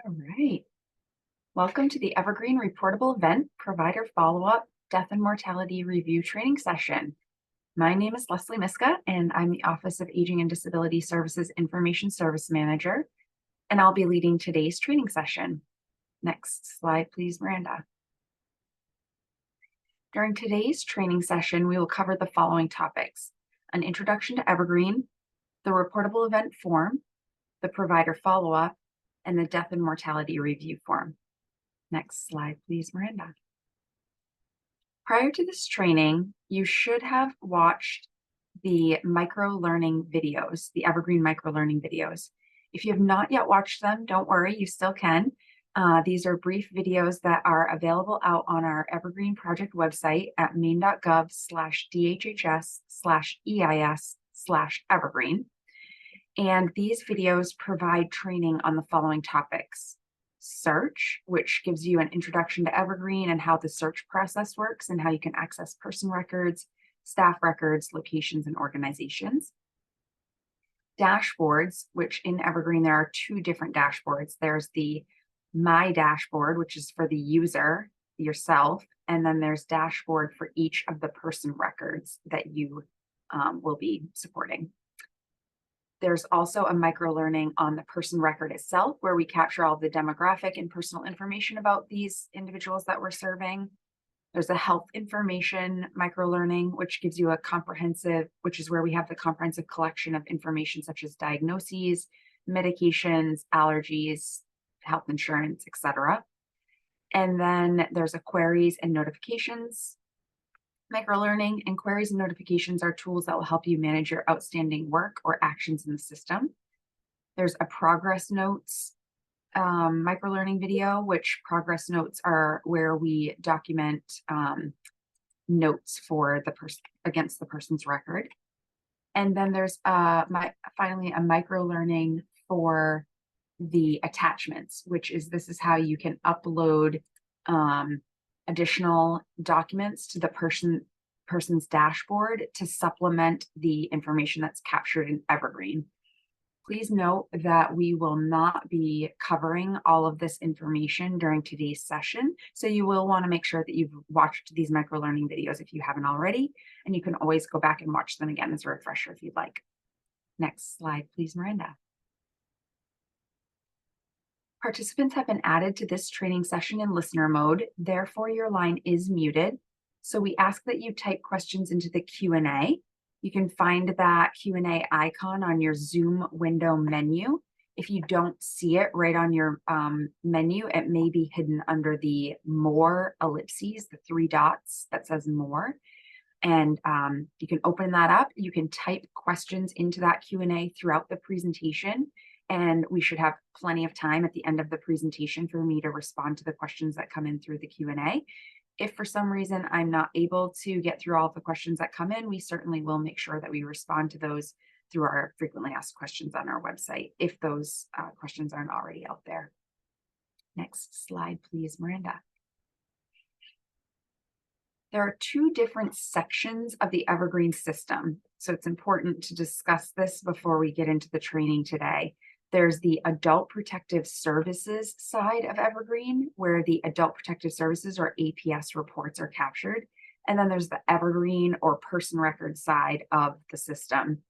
All right. Welcome to the Evergreen Reportable Event Provider Follow-Up Death and Mortality Review Training Session. My name is Leslie Miska, and I'm the Office of Aging and Disability Services Information Service Manager, and I'll be leading today's training session. Next slide, please, Miranda. During today's training session, we will cover the following topics: an introduction to Evergreen, the reportable event form, the provider follow-up, and the death and mortality review form. Next slide, please, Miranda. Prior to this training, you should have watched the micro-learning videos, the Evergreen micro-learning videos. If you have not yet watched them, don't worry, you still can. These are brief videos that are available out on our Evergreen project website at maine.gov/dhhs/EIS/Evergreen. And these videos provide training on the following topics: search, which gives you an introduction to Evergreen and how the search process works and how you can access person records, staff records, locations, and organizations. Dashboards, which in Evergreen, there are two different dashboards. There's the My Dashboard, which is for the user, yourself, and then there's dashboard for each of the person records that you will be supporting. There's also a micro-learning on the person record itself, where we capture all the demographic and personal information about these individuals that we're serving. There's a health information micro-learning, which gives you which is where we have the comprehensive collection of information such as diagnoses, medications, allergies, health insurance, etc. And then there's a queries and notifications micro-learning, and queries and notifications are tools that will help you manage your outstanding work or actions in the system. There's a progress notes micro-learning video, which progress notes are where we document notes for the person against the person's record. And then there's finally a micro-learning for the attachments, this is how you can upload additional documents to the person's dashboard to supplement the information that's captured in Evergreen. Please note that we will not be covering all of this information during today's session, so you will want to make sure that you've watched these micro-learning videos if you haven't already, and you can always go back and watch them again as a refresher if you'd like. Next slide, please, Miranda. Participants have been added to this training session in listener mode, therefore your line is muted. So we ask that you type questions into the Q&A. You can find that Q&A icon on your Zoom window menu. If you don't see it right on your menu, it may be hidden under the more ellipses, the three dots that says more. And you can open that up. You can type questions into that Q&A throughout the presentation. And we should have plenty of time at the end of the presentation for me to respond to the questions that come in through the Q&A. If for some reason I'm not able to get through all of the questions that come in, we certainly will make sure that we respond to those through our frequently asked questions on our website, if those questions aren't already out there. Next slide, please, Miranda. There are two different sections of the Evergreen system, so it's important to discuss this before we get into the training today. There's the Adult Protective Services side of Evergreen, where the Adult Protective Services or APS reports are captured. And then there's the Evergreen or person record side of the system.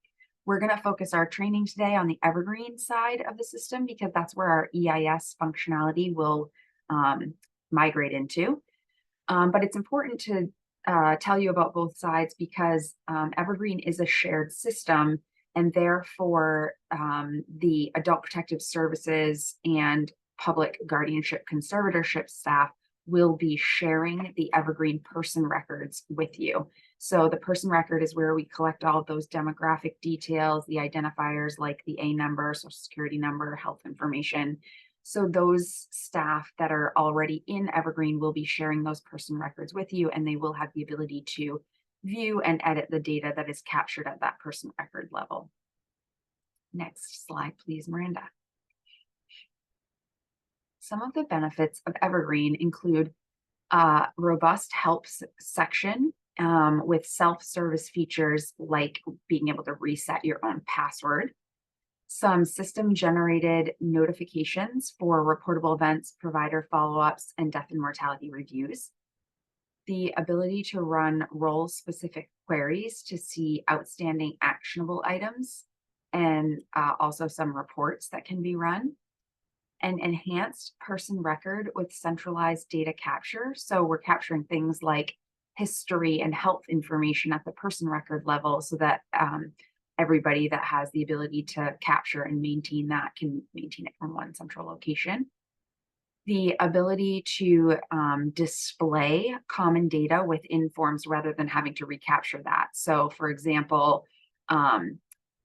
We're going to focus our training today on the Evergreen side of the system because that's where our EIS functionality will migrate into. But it's important to tell you about both sides because Evergreen is a shared system, and therefore the Adult Protective Services and Public Guardianship Conservatorship staff will be sharing the Evergreen person records with you. So the person record is where we collect all of those demographic details, the identifiers like the A number, social security number, health information. So those staff that are already in Evergreen will be sharing those person records with you, and they will have the ability to view and edit the data that is captured at that person record level. Next slide, please, Miranda. Some of the benefits of Evergreen include a robust help section with self-service features like being able to reset your own password, some system-generated notifications for reportable events, provider follow-ups, and death and mortality reviews. The ability to run role-specific queries to see outstanding actionable items, and also some reports that can be run. An enhanced person record with centralized data capture. So we're capturing things like history and health information at the person record level so that everybody that has the ability to capture and maintain that can maintain it from one central location. The ability to display common data within forms rather than having to recapture that. So for example,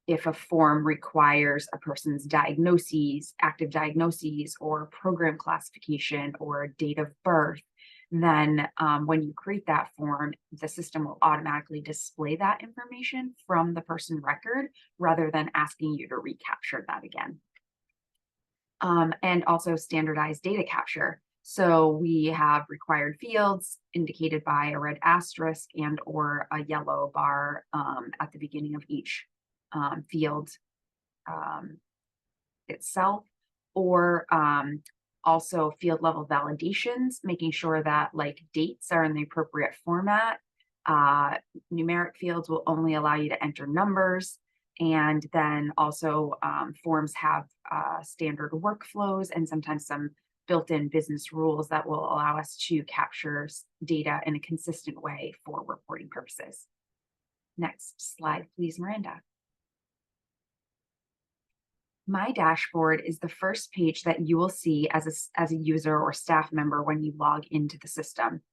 if a form requires a person's diagnoses, active diagnoses, or program classification or date of birth, then when you create that form, the system will automatically display that information from the person record rather than asking you to recapture that again. And also standardized data capture. So we have required fields indicated by a red asterisk and or a yellow bar at the beginning of each field itself, or also field level validations, making sure that like dates are in the appropriate format. Numeric fields will only allow you to enter numbers. And then also forms have standard workflows and sometimes some built-in business rules that will allow us to capture data in a consistent way for reporting purposes. Next slide, please, Miranda. My dashboard is the first page that you will see as a user or staff member when you log into the system.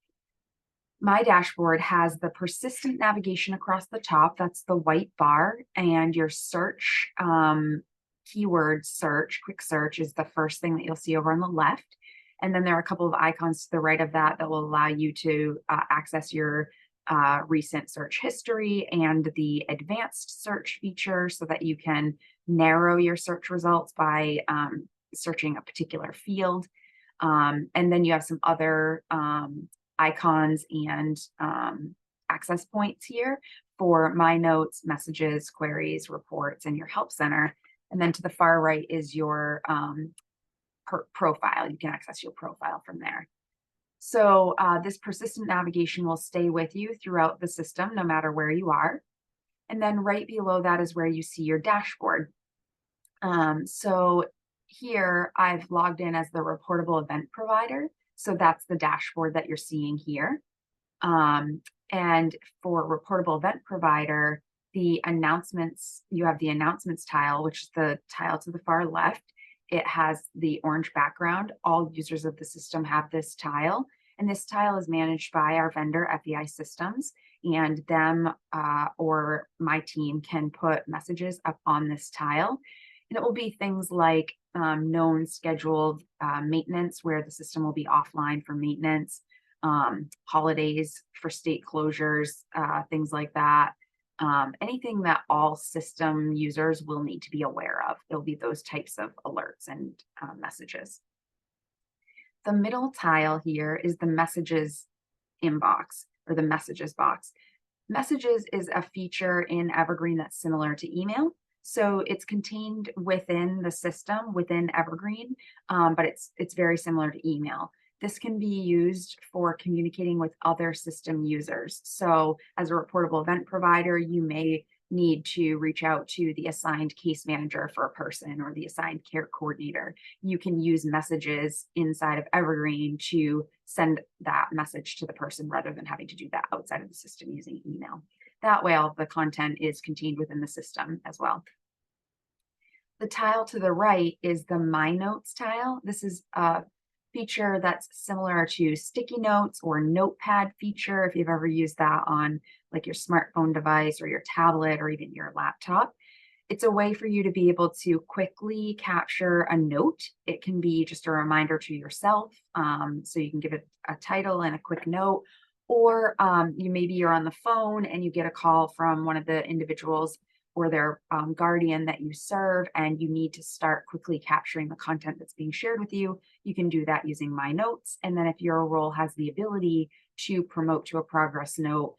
My dashboard has the persistent navigation across the top, that's the white bar, and your search, keyword search, quick search is the first thing that you'll see over on the left. And then there are a couple of icons to the right of that that will allow you to access your recent search history and the advanced search feature so that you can narrow your search results by searching a particular field. And then you have some other icons and access points here for My Notes, messages, queries, reports, and your help center. And then to the far right is your profile. You can access your profile from there. So this persistent navigation will stay with you throughout the system, no matter where you are. And then right below that is where you see your dashboard. So here I've logged in as the reportable event provider. So that's the dashboard that you're seeing here. And for reportable event provider, the announcements, you have the announcements tile, which is the tile to the far left. It has the orange background. All users of the system have this tile. And this tile is managed by our vendor, FEI Systems, and them or my team can put messages up on this tile. And it will be things like known scheduled maintenance where the system will be offline for maintenance, holidays for state closures, things like that. Anything that all system users will need to be aware of. There'll be those types of alerts and messages. The middle tile here is the messages inbox or the messages box. Messages is a feature in Evergreen that's similar to email. So it's contained within the system, within Evergreen, but it's very similar to email. This can be used for communicating with other system users. So as a reportable event provider, you may need to reach out to the assigned case manager for a person or the assigned care coordinator. You can use messages inside of Evergreen to send that message to the person rather than having to do that outside of the system using email. That way, all the content is contained within the system as well. The tile to the right is the My Notes tile. This is a feature that's similar to sticky notes or notepad feature if you've ever used that on like your smartphone device or your tablet or even your laptop. It's a way for you to be able to quickly capture a note. It can be just a reminder to yourself, so you can give it a title and a quick note, or maybe you're on the phone and you get a call from one of the individuals or their guardian that you serve, and you need to start quickly capturing the content that's being shared with you. You can do that using My Notes. And then if your role has the ability to promote to a progress note,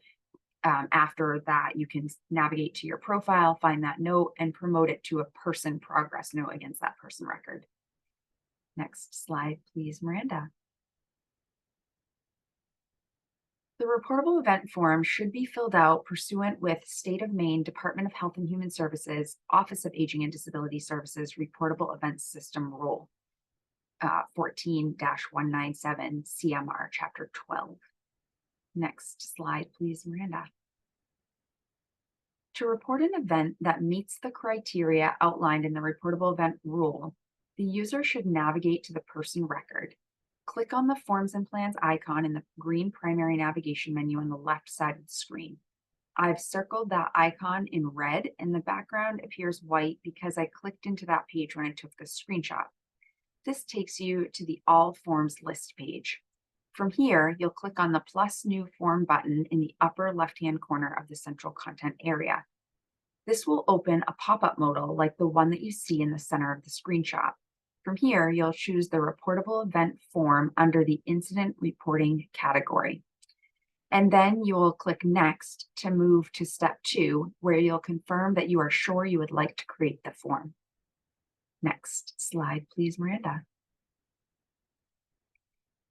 after that, you can navigate to your profile, find that note, and promote it to a person progress note against that person record. Next slide, please, Miranda. The reportable event form should be filled out pursuant with State of Maine Department of Health and Human Services, Office of Aging and Disability Services Reportable Event System Rule 14-197 CMR Chapter 12. Next slide, please, Miranda. To report an event that meets the criteria outlined in the reportable event rule, the user should navigate to the person record. Click on the Forms and Plans icon in the green primary navigation menu on the left side of the screen. I've circled that icon in red and the background appears white because I clicked into that page when I took the screenshot. This takes you to the All Forms list page. From here, you'll click on the plus new form button in the upper left-hand corner of the central content area. This will open a pop-up modal like the one that you see in the center of the screenshot. From here, you'll choose the reportable event form under the incident reporting category. And then you'll click Next to move to step 2, where you'll confirm that you are sure you would like to create the form. Next slide, please, Miranda.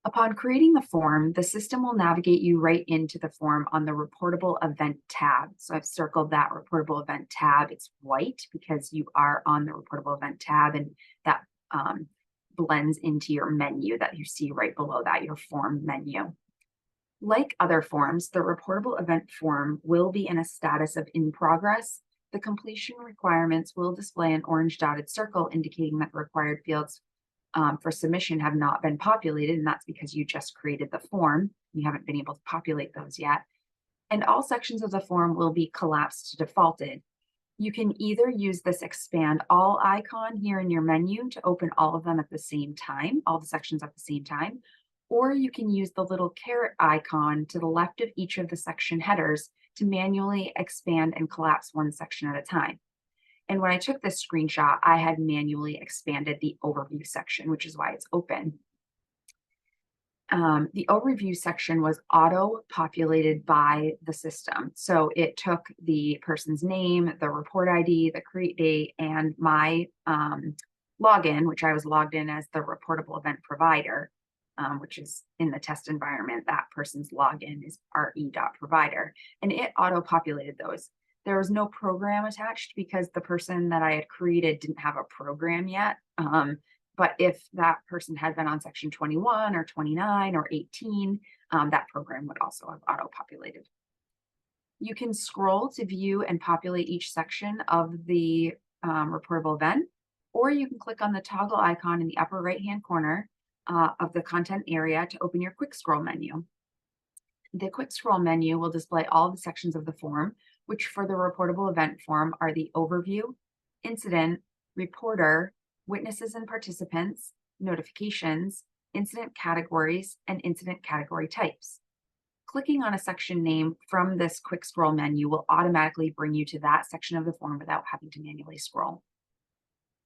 Upon creating the form, the system will navigate you right into the form on the reportable event tab. So I've circled that reportable event tab. It's white because you are on the reportable event tab, and that blends into your menu that you see right below that, your form menu. Like other forms, the reportable event form will be in a status of in progress. The completion requirements will display an orange dotted circle indicating that the required fields for submission have not been populated, and that's because you just created the form. You haven't been able to populate those yet. And all sections of the form will be collapsed to defaulted. You can either use this expand all icon here in your menu to open all of them at the same time, all the sections at the same time, or you can use the little caret icon to the left of each of the section headers to manually expand and collapse one section at a time. And when I took this screenshot, I had manually expanded the overview section, which is why it's open. The overview section was auto-populated by the system. So it took the person's name, the report ID, the create date, and my login, which I was logged in as the reportable event provider, which is in the test environment. That person's login is re.provider, and it auto-populated those. There was no program attached because the person that I had created didn't have a program yet. But if that person had been on section 21 or 29 or 18, that program would also have auto-populated. You can scroll to view and populate each section of the reportable event, or you can click on the toggle icon in the upper right-hand corner of the content area to open your quick scroll menu. The quick scroll menu will display all the sections of the form, which for the reportable event form are the overview, incident, reporter, witnesses and participants, notifications, incident categories, and incident category types. Clicking on a section name from this quick scroll menu will automatically bring you to that section of the form without having to manually scroll.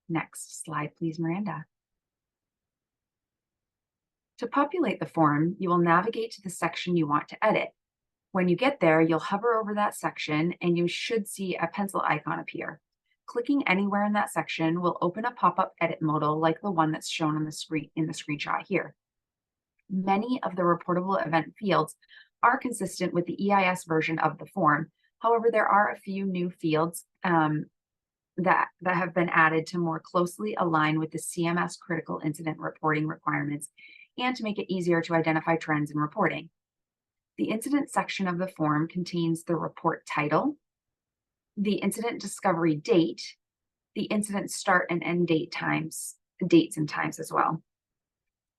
Next slide, please, Miranda. To populate the form, you will navigate to the section you want to edit. When you get there, you'll hover over that section and you should see a pencil icon appear. Clicking anywhere in that section will open a pop-up edit modal like the one that's shown on the screen in the screenshot here. Many of the reportable event fields are consistent with the EIS version of the form. However, there are a few new fields that have been added to more closely align with the CMS critical incident reporting requirements and to make it easier to identify trends in reporting. The incident section of the form contains the report title, the incident discovery date, the incident start and end dates and times as well.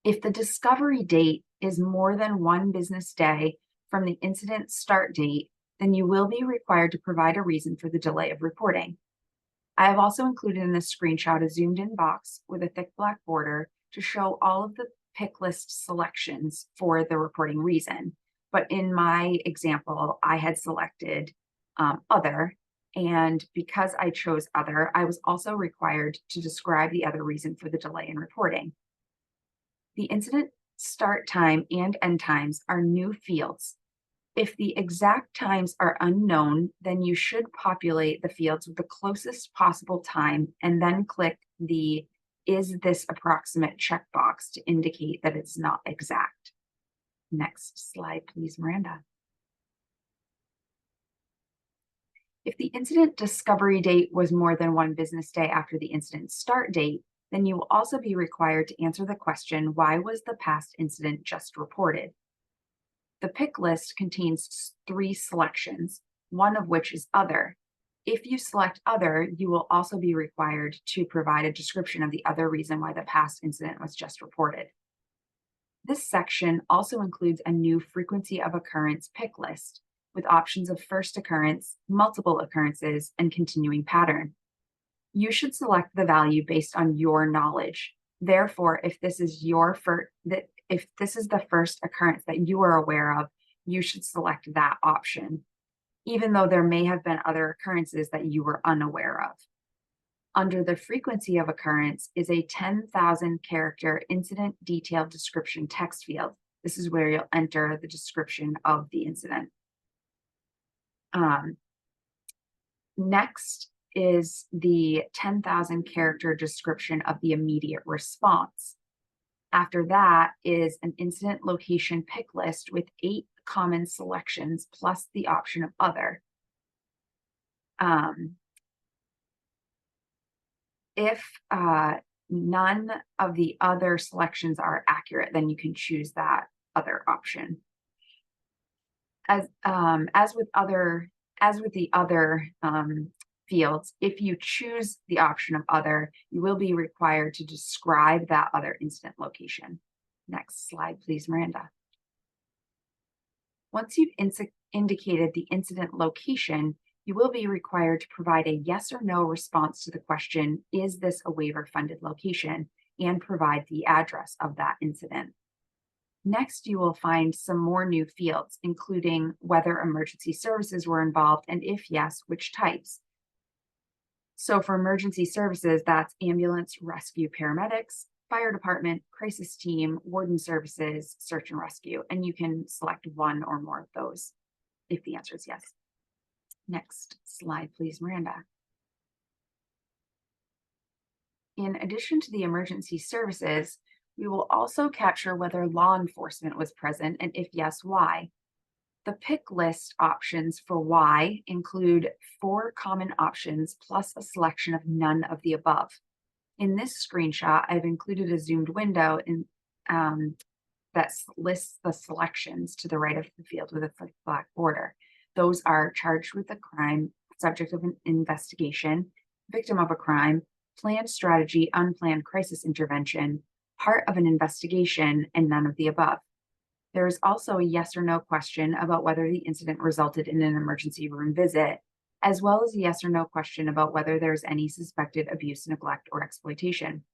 If the discovery date is more than 1 business day from the incident start date, then you will be required to provide a reason for the delay of reporting. I have also included in this screenshot a zoomed in box with a thick black border to show all of the pick list selections for the reporting reason. But in my example, I had selected other, and because I chose other, I was also required to describe the other reason for the delay in reporting. The incident start time and end times are new fields. If the exact times are unknown, then you should populate the fields with the closest possible time and then click the "Is this approximate" checkbox to indicate that it's not exact. Next slide, please, Miranda. If the incident discovery date was more than 1 business day after the incident start date, then you will also be required to answer the question, why was the past incident just reported? The pick list contains 3 selections, one of which is other. If you select other, you will also be required to provide a description of the other reason why the past incident was just reported. This section also includes a new frequency of occurrence pick list with options of first occurrence, multiple occurrences, and continuing pattern. You should select the value based on your knowledge. Therefore, if this is the first occurrence that you are aware of, you should select that option, even though there may have been other occurrences that you were unaware of. Under the frequency of occurrence is a 10,000 character incident detailed description text field. This is where you'll enter the description of the incident. Next is the 10,000 character description of the immediate response. After that is an incident location pick list with 8 common selections plus the option of other. If none of the other selections are accurate, then you can choose that other option. As with the other fields, if you choose the option of other, you will be required to describe that other incident location. Next slide, please, Miranda. Once you've indicated the incident location, you will be required to provide a yes or no response to the question, is this a waiver-funded location, and provide the address of that incident. Next, you will find some more new fields, including whether emergency services were involved, and if yes, which types. So for emergency services, that's ambulance, rescue, paramedics, fire department, crisis team, warden services, search and rescue, and you can select one or more of those if the answer is yes. Next slide, please, Miranda. In addition to the emergency services, we will also capture whether law enforcement was present, and if yes, why. The pick list options for why include 4 common options plus a selection of none of the above. In this screenshot, I've included a zoomed window that lists the selections to the right of the field with a thick black border. Those are charged with a crime, subject of an investigation, victim of a crime, planned strategy, unplanned crisis intervention, part of an investigation, and none of the above. There is also a yes or no question about whether the incident resulted in an emergency room visit, as well as a yes or no question about whether there is any suspected abuse, neglect, or exploitation.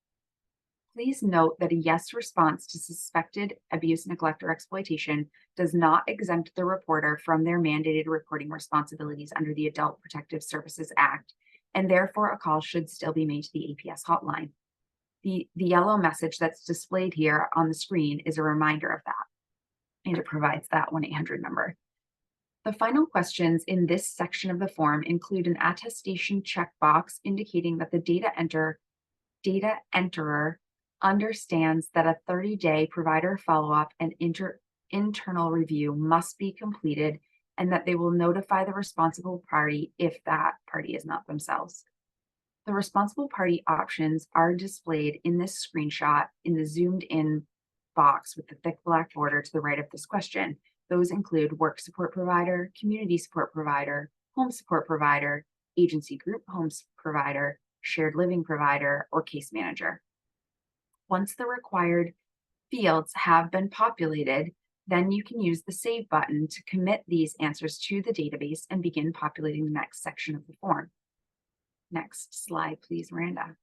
Please note that a yes response to suspected abuse, neglect, or exploitation does not exempt the reporter from their mandated reporting responsibilities under the Adult Protective Services Act, and therefore a call should still be made to the APS hotline. The yellow message that's displayed here on the screen is a reminder of that, and it provides that 1-800 number. The final questions in this section of the form include an attestation checkbox indicating that the data enterer understands that a 30-day provider follow-up and internal review must be completed, and that they will notify the responsible party if that party is not themselves. The responsible party options are displayed in this screenshot in the zoomed in box with the thick black border to the right of this question. Those include work support provider, community support provider, home support provider, agency group homes provider, shared living provider, or case manager. Once the required fields have been populated, then you can use the Save button to commit these answers to the database and begin populating the next section of the form. Next slide, please, Miranda.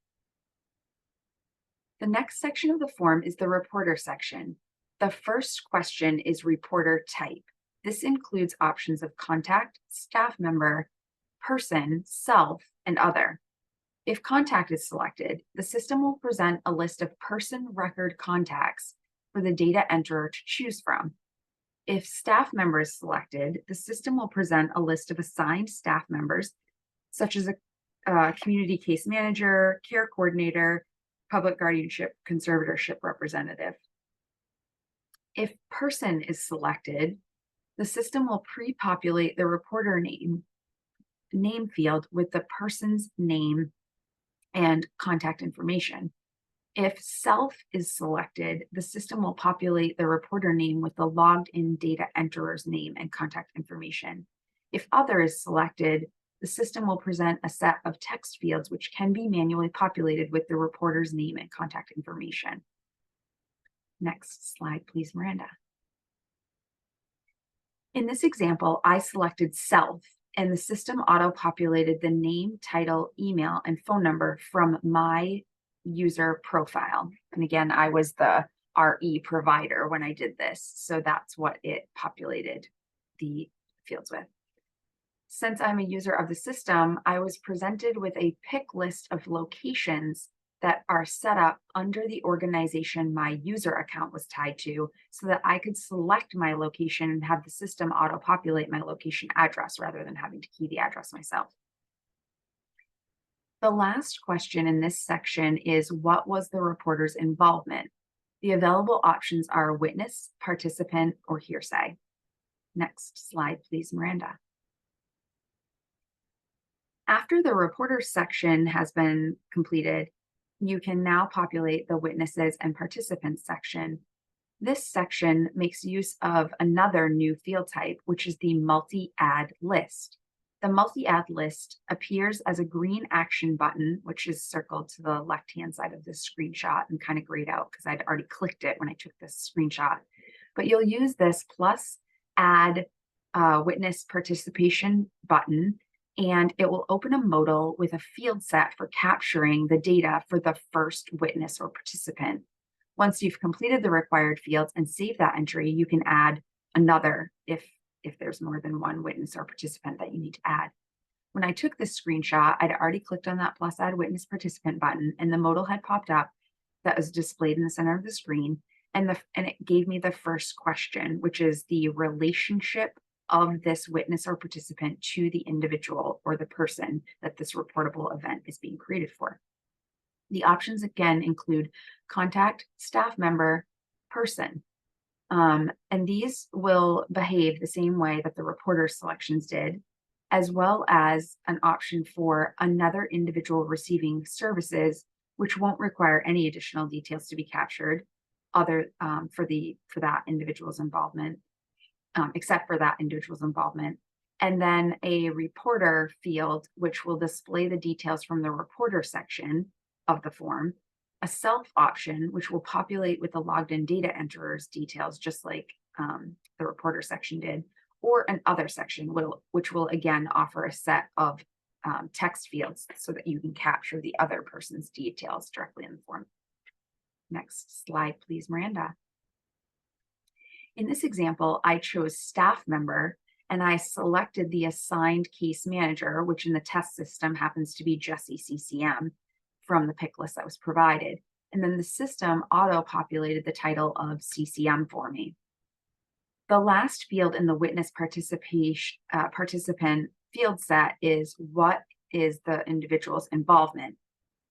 The next section of the form is the reporter section. The first question is reporter type. This includes options of contact, staff member, person, self, and other. If contact is selected, the system will present a list of person record contacts for the data enterer to choose from. If staff member is selected, the system will present a list of assigned staff members, such as a community case manager, care coordinator, public guardianship, conservatorship representative. If person is selected, the system will pre-populate the reporter name field with the person's name and contact information. If self is selected, the system will populate the reporter name with the logged in data enterer's name and contact information. If other is selected, the system will present a set of text fields which can be manually populated with the reporter's name and contact information. Next slide, please, Miranda. In this example, I selected self, and the system auto-populated the name, title, email, and phone number from my user profile. And again, I was the RE provider when I did this, so that's what it populated the fields with. Since I'm a user of the system, I was presented with a pick list of locations that are set up under the organization my user account was tied to, so that I could select my location and have the system auto-populate my location address rather than having to key the address myself. The last question in this section is, what was the reporter's involvement? The available options are witness, participant, or hearsay. Next slide, please, Miranda. After the reporter section has been completed, you can now populate the witnesses and participants section. This section makes use of another new field type, which is the multi-add list. The multi-add list appears as a green action button, which is circled to the left-hand side of this screenshot and kind of grayed out because I'd already clicked it when I took this screenshot. But you'll use this plus add witness participation button, and it will open a modal with a field set for capturing the data for the first witness or participant. Once you've completed the required fields and save that entry, you can add another if there's more than one witness or participant that you need to add. When I took this screenshot, I'd already clicked on that plus add witness participant button, and the modal had popped up that was displayed in the center of the screen, and it gave me the first question, which is the relationship of this witness or participant to the individual or the person that this reportable event is being created for. The options again include contact, staff member, person. And these will behave the same way that the reporter selections did, as well as an option for another individual receiving services, which won't require any additional details to be captured other for that individual's involvement. Except for that individual's involvement. And then a reporter field, which will display the details from the reporter section of the form, a self option, which will populate with the logged in data enterer's details, just like the reporter section did, or an other section, which will again offer a set of text fields so that you can capture the other person's details directly in the form. Next slide, please, Miranda. In this example, I chose staff member, and I selected the assigned case manager, which in the test system happens to be Jesse CCM from the pick list that was provided. And then the system auto-populated the title of CCM for me. The last field in the witness participant field set is what is the individual's involvement,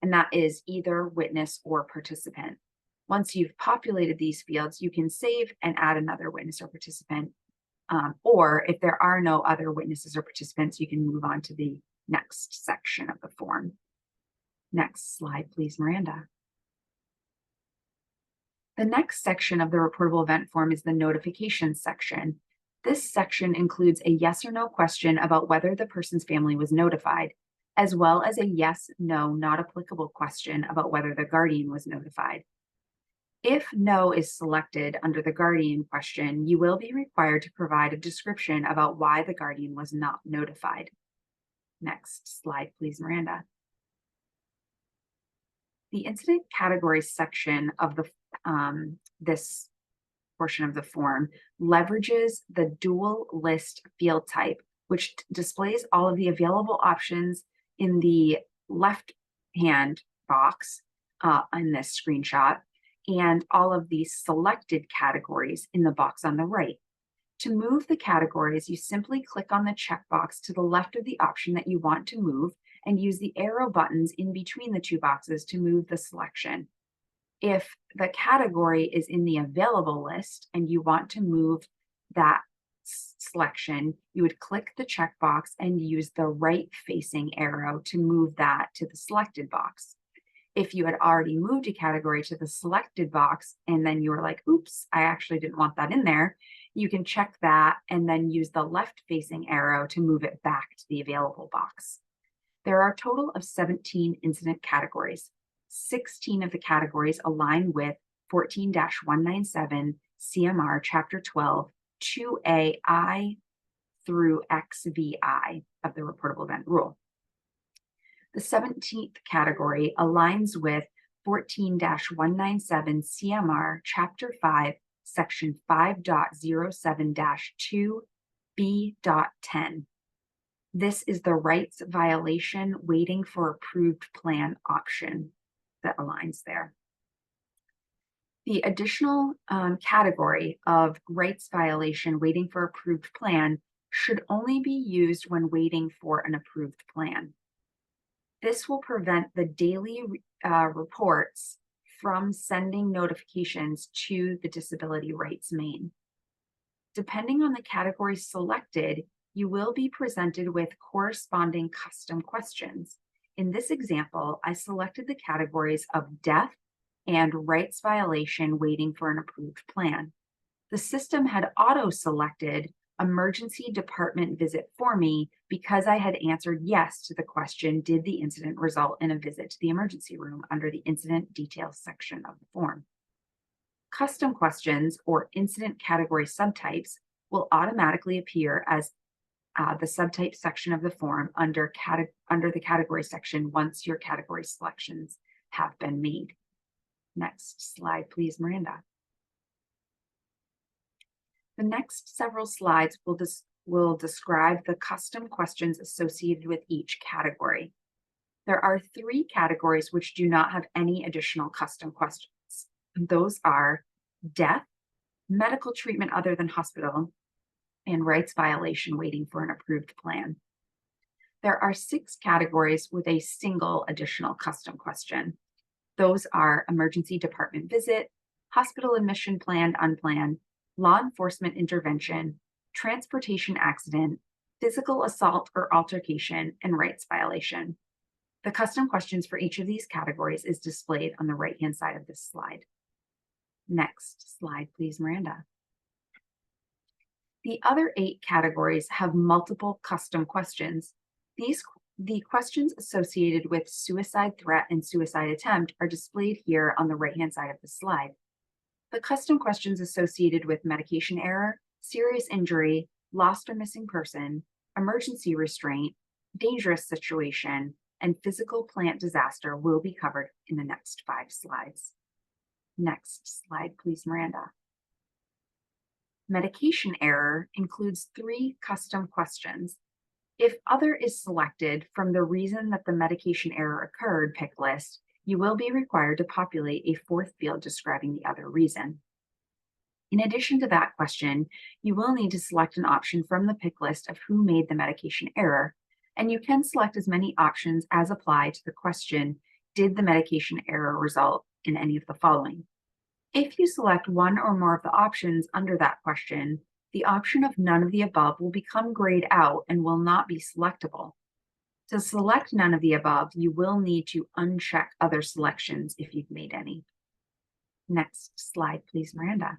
and that is either witness or participant. Once you've populated these fields, you can save and add another witness or participant. Or if there are no other witnesses or participants, you can move on to the next section of the form. Next slide, please, Miranda. The next section of the reportable event form is the notifications section. This section includes a yes or no question about whether the person's family was notified, as well as a yes, no, not applicable question about whether the guardian was notified. If no is selected under the guardian question, you will be required to provide a description about why the guardian was not notified. Next slide, please, Miranda. The incident categories section of this portion of the form leverages the dual list field type, which displays all of the available options in the left-hand box in this screenshot, and all of these selected categories in the box on the right. To move the categories, you simply click on the checkbox to the left of the option that you want to move and use the arrow buttons in between the two boxes to move the selection. If the category is in the available list and you want to move that selection, you would click the checkbox and use the right-facing arrow to move that to the selected box. If you had already moved a category to the selected box and then you were like, oops, I actually didn't want that in there, you can check that and then use the left-facing arrow to move it back to the available box. There are a total of 17 incident categories. 16 of the categories align with 14-197 CMR Chapter 12, 2AI through XVI of the reportable event rule. The 17th category aligns with 14-197 CMR Chapter 5, Section 5.07-2B.10. This is the rights violation waiting for approved plan option that aligns there. The additional category of rights violation waiting for approved plan should only be used when waiting for an approved plan. This will prevent the daily reports from sending notifications to the disability rights main. Depending on the category selected, you will be presented with corresponding custom questions. In this example, I selected the categories of death and rights violation waiting for an approved plan. The system had auto-selected emergency department visit for me because I had answered yes to the question, did the incident result in a visit to the emergency room, under the incident details section of the form. Custom questions or incident category subtypes will automatically appear as the subtype section of the form under the category section once your category selections have been made. Next slide, please, Miranda. The next several slides will describe the custom questions associated with each category. There are 3 categories which do not have any additional custom questions. Those are death, medical treatment other than hospital, and rights violation waiting for an approved plan. There are 6 categories with a single additional custom question. Those are emergency department visit, hospital admission planned, unplanned, law enforcement intervention, transportation accident, physical assault or altercation, and rights violation. The custom questions for each of these categories is displayed on the right-hand side of this slide. Next slide, please, Miranda. The other 8 categories have multiple custom questions. The questions associated with suicide threat and suicide attempt are displayed here on the right-hand side of the slide. The custom questions associated with medication error, serious injury, lost or missing person, emergency restraint, dangerous situation, and physical plant disaster will be covered in the next 5 slides. Next slide, please, Miranda. Medication error includes 3 custom questions. If other is selected from the reason that the medication error occurred pick list, you will be required to populate a 4th field describing the other reason. In addition to that question, you will need to select an option from the pick list of who made the medication error, and you can select as many options as apply to the question, did the medication error result in any of the following? If you select one or more of the options under that question, the option of none of the above will become grayed out and will not be selectable. To select none of the above, you will need to uncheck other selections if you've made any. Next slide, please, Miranda.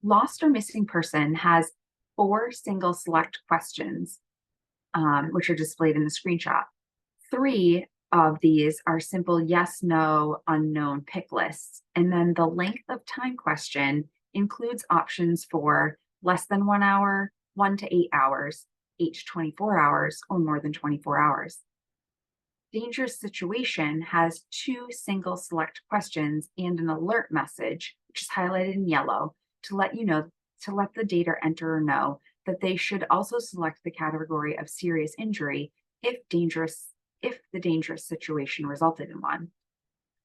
Lost or missing person has 4 single select questions, which are displayed in the screenshot. 3 of these are simple yes, no, unknown pick lists. And then the length of time question includes options for less than 1 hour, 1 to 8 hours, 8 to 24 hours, or more than 24 hours. Dangerous situation has 2 single select questions and an alert message, which is highlighted in yellow, to let the data enter know that they should also select the category of serious injury if the dangerous situation resulted in one.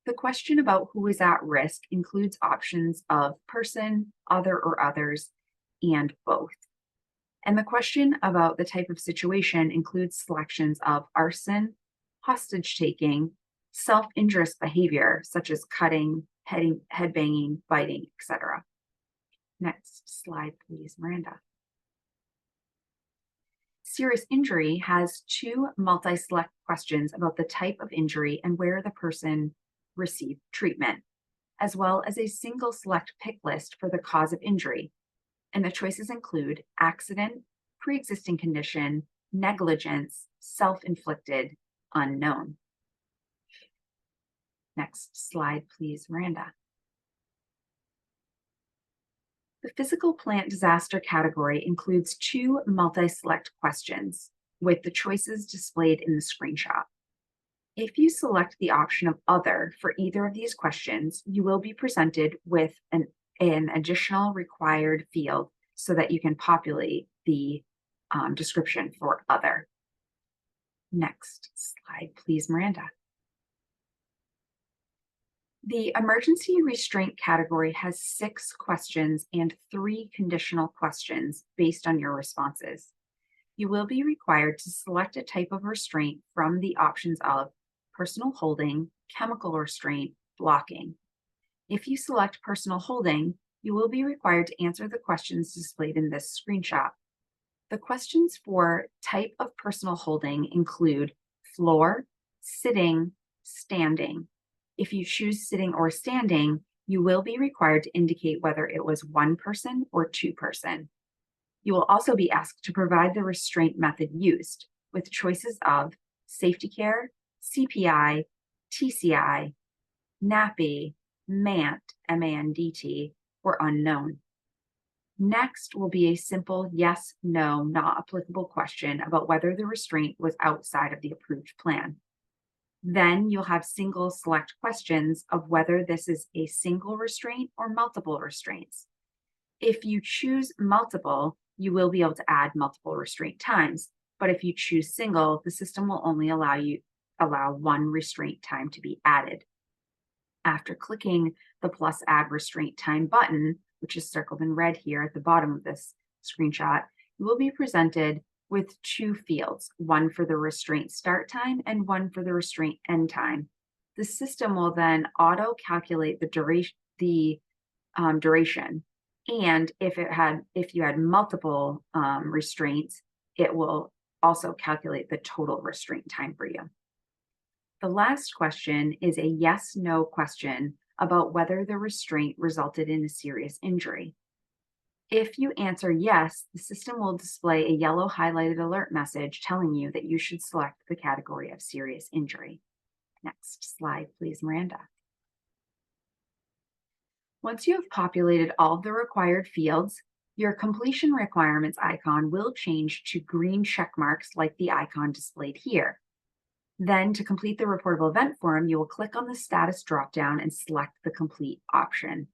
The question about who is at risk includes options of person, other or others, and both. And the question about the type of situation includes selections of arson, hostage taking, self-injurious behavior, such as cutting, headbanging, biting, etc. Next slide, please, Miranda. Serious injury has two multi-select questions about the type of injury and where the person received treatment, as well as a single select pick list for the cause of injury. And the choices include accident, pre-existing condition, negligence, self-inflicted, unknown. Next slide, please, Miranda. The physical plant disaster category includes two multi-select questions with the choices displayed in the screenshot. If you select the option of other for either of these questions, you will be presented with an additional required field so that you can populate the description for other. Next slide, please, Miranda. The emergency restraint category has 6 questions and 3 conditional questions based on your responses. You will be required to select a type of restraint from the options of personal holding, chemical restraint, blocking. If you select personal holding, you will be required to answer the questions displayed in this screenshot. The questions for type of personal holding include floor, sitting, standing. If you choose sitting or standing, you will be required to indicate whether it was 1 person or 2 person. You will also be asked to provide the restraint method used with choices of safety care, CPI, TCI, NAPI, MANT, M-A-N-D-T, or unknown. Next will be a simple yes, no, not applicable question about whether the restraint was outside of the approved plan. Then you'll have single select questions of whether this is a single restraint or multiple restraints. If you choose multiple, you will be able to add multiple restraint times. But if you choose single, the system will only allow 1 restraint time to be added. After clicking the plus add restraint time button, which is circled in red here at the bottom of this screenshot, you will be presented with 2 fields, one for the restraint start time and one for the restraint end time. The system will then auto-calculate the duration. And if you had multiple restraints, it will also calculate the total restraint time for you. The last question is a yes/no question about whether the restraint resulted in a serious injury. If you answer yes, the system will display a yellow highlighted alert message telling you that you should select the category of serious injury. Next slide, please, Miranda. Once you have populated all of the required fields, your completion requirements icon will change to green check marks like the icon displayed here. Then to complete the reportable event form, you will click on the status dropdown and select the complete option.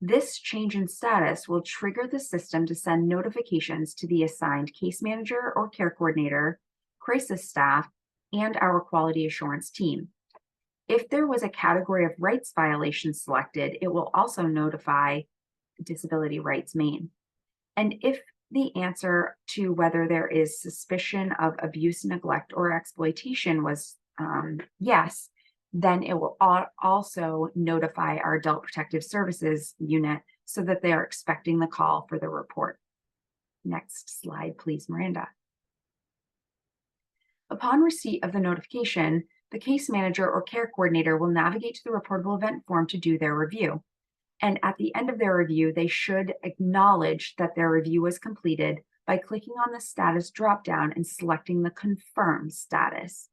This change in status will trigger the system to send notifications to the assigned case manager or care coordinator, crisis staff, and our quality assurance team. If there was a category of rights violation selected, it will also notify Disability Rights Maine. And if the answer to whether there is suspicion of abuse, neglect, or exploitation was yes, then it will also notify our Adult Protective Services unit so that they are expecting the call for the report. Next slide, please, Miranda. Upon receipt of the notification, the case manager or care coordinator will navigate to the reportable event form to do their review. And at the end of their review, they should acknowledge that their review was completed by clicking on the status dropdown and selecting the confirm status.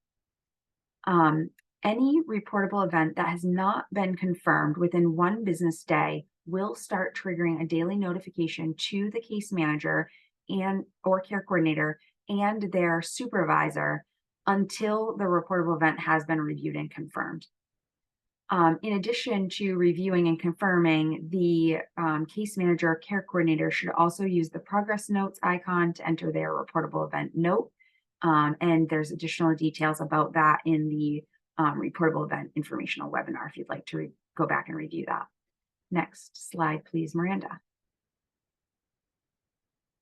Any reportable event that has not been confirmed within 1 business day will start triggering a daily notification to the case manager or care coordinator and their supervisor until the reportable event has been reviewed and confirmed. In addition to reviewing and confirming, the case manager or care coordinator should also use the progress notes icon to enter their reportable event note. And there's additional details about that in the reportable event informational webinar if you'd like to go back and review that. Next slide, please, Miranda.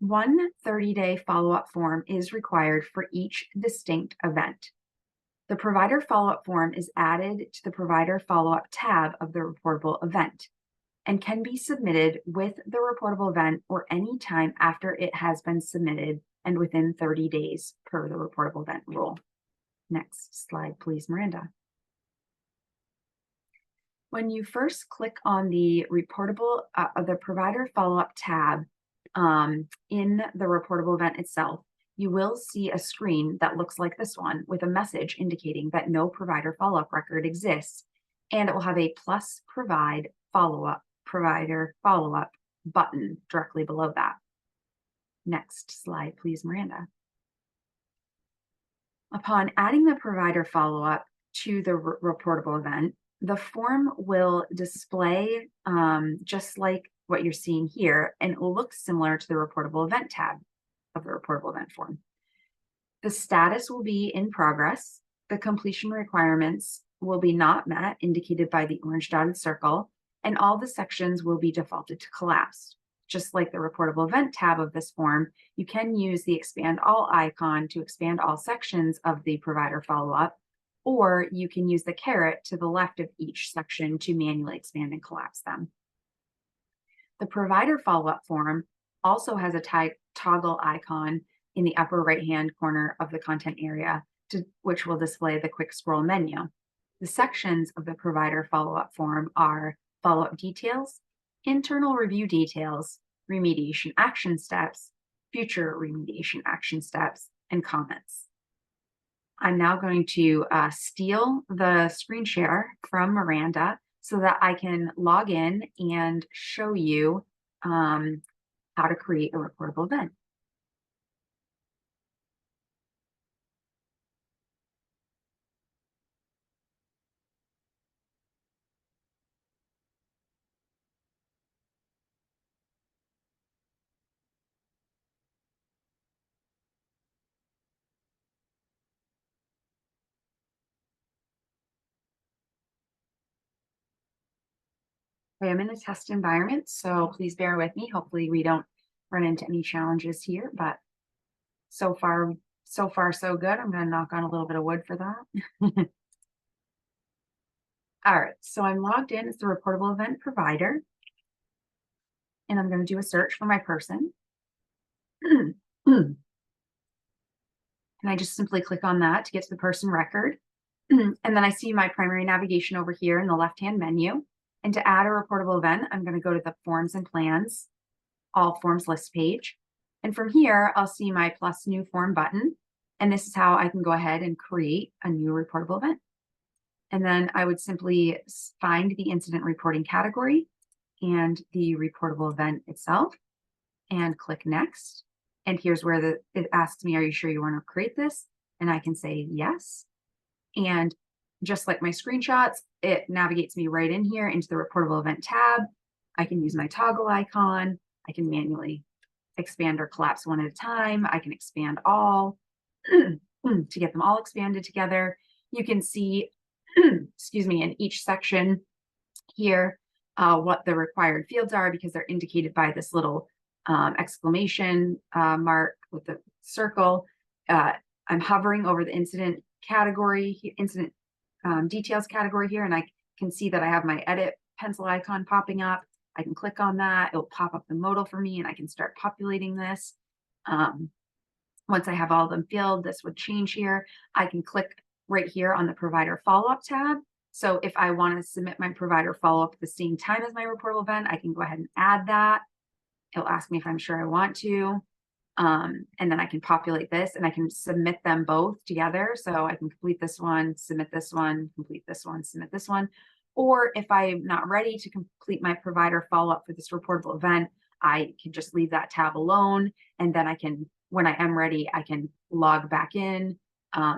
One 30-day follow-up form is required for each distinct event. The provider follow-up form is added to the provider follow-up tab of the reportable event and can be submitted with the reportable event or any time after it has been submitted and within 30 days per the reportable event rule. Next slide, please, Miranda. When you first click on the the provider follow-up tab in the reportable event itself, you will see a screen that looks like this one with a message indicating that no provider follow-up record exists, and it will have a plus provider follow-up button directly below that. Next slide, please, Miranda. Upon adding the provider follow-up to the reportable event, the form will display just like what you're seeing here, and it will look similar to the reportable event tab of the reportable event form. The status will be in progress. The completion requirements will be not met, indicated by the orange dotted circle, and all the sections will be defaulted to collapsed. Just like the reportable event tab of this form, you can use the expand all icon to expand all sections of the provider follow-up, or you can use the caret to the left of each section to manually expand and collapse them. The provider follow-up form also has a toggle icon in the upper right-hand corner of the content area, which will display the quick scroll menu. The sections of the provider follow-up form are follow-up details, internal review details, remediation action steps, future remediation action steps, and comments. I'm now going to steal the screen share from Miranda so that I can log in and show you how to create a reportable event. I'm in a test environment, so please bear with me. Hopefully we don't run into any challenges here, but so far so good. I'm going to knock on a little bit of wood for that. All right, so I'm logged in as the reportable event provider, and I'm going to do a search for my person. And I just simply click on that to get to the person record. And then I see my primary navigation over here in the left-hand menu. And to add a reportable event, I'm going to go to the Forms and Plans, All Forms list page. And from here, I'll see my plus new form button. And this is how I can go ahead and create a new reportable event. And then I would simply find the incident reporting category and the reportable event itself and click Next. And here's where it asks me, are you sure you want to create this? And I can say yes. And just like my screenshots, it navigates me right in here into the reportable event tab. I can use my toggle icon. I can manually expand or collapse one at a time. I can expand all to get them all expanded together. You can see, excuse me, in each section here, what the required fields are because they're indicated by this little exclamation mark with the circle. I'm hovering over the incident category, incident details category here, and I can see that I have my edit pencil icon popping up. I can click on that. It'll pop up the modal for me, and I can start populating this. Once I have all of them filled, this would change here. I can click right here on the provider follow-up tab. So if I want to submit my provider follow-up at the same time as my reportable event, I can go ahead and add that. It'll ask me if I'm sure I want to. And then I can populate this and I can submit them both together. So I can complete this one, submit this one, complete this one, submit this one. Or if I'm not ready to complete my provider follow-up for this reportable event, I can just leave that tab alone. And then I can, when I am ready, I can log back in,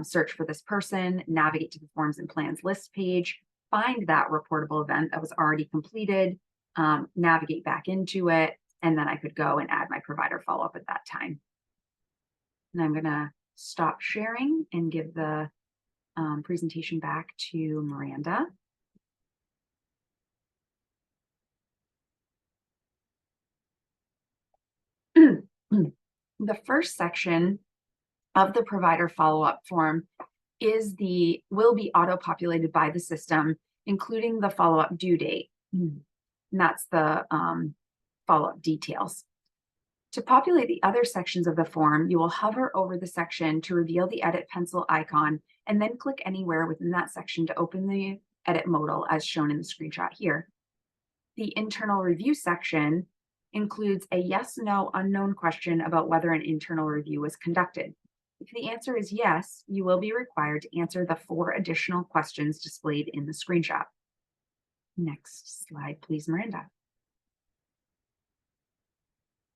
search for this person, navigate to the Forms and Plans list page, find that reportable event that was already completed, navigate back into it, and then I could go and add my provider follow-up at that time. And I'm going to stop sharing and give the presentation back to Miranda. The first section of the provider follow-up form will be auto-populated by the system, including the follow-up due date. And that's the follow-up details. To populate the other sections of the form, you will hover over the section to reveal the edit pencil icon, and then click anywhere within that section to open the edit modal as shown in the screenshot here. The internal review section includes a yes, no, unknown question about whether an internal review was conducted. If the answer is yes, you will be required to answer the 4 additional questions displayed in the screenshot. Next slide, please, Miranda.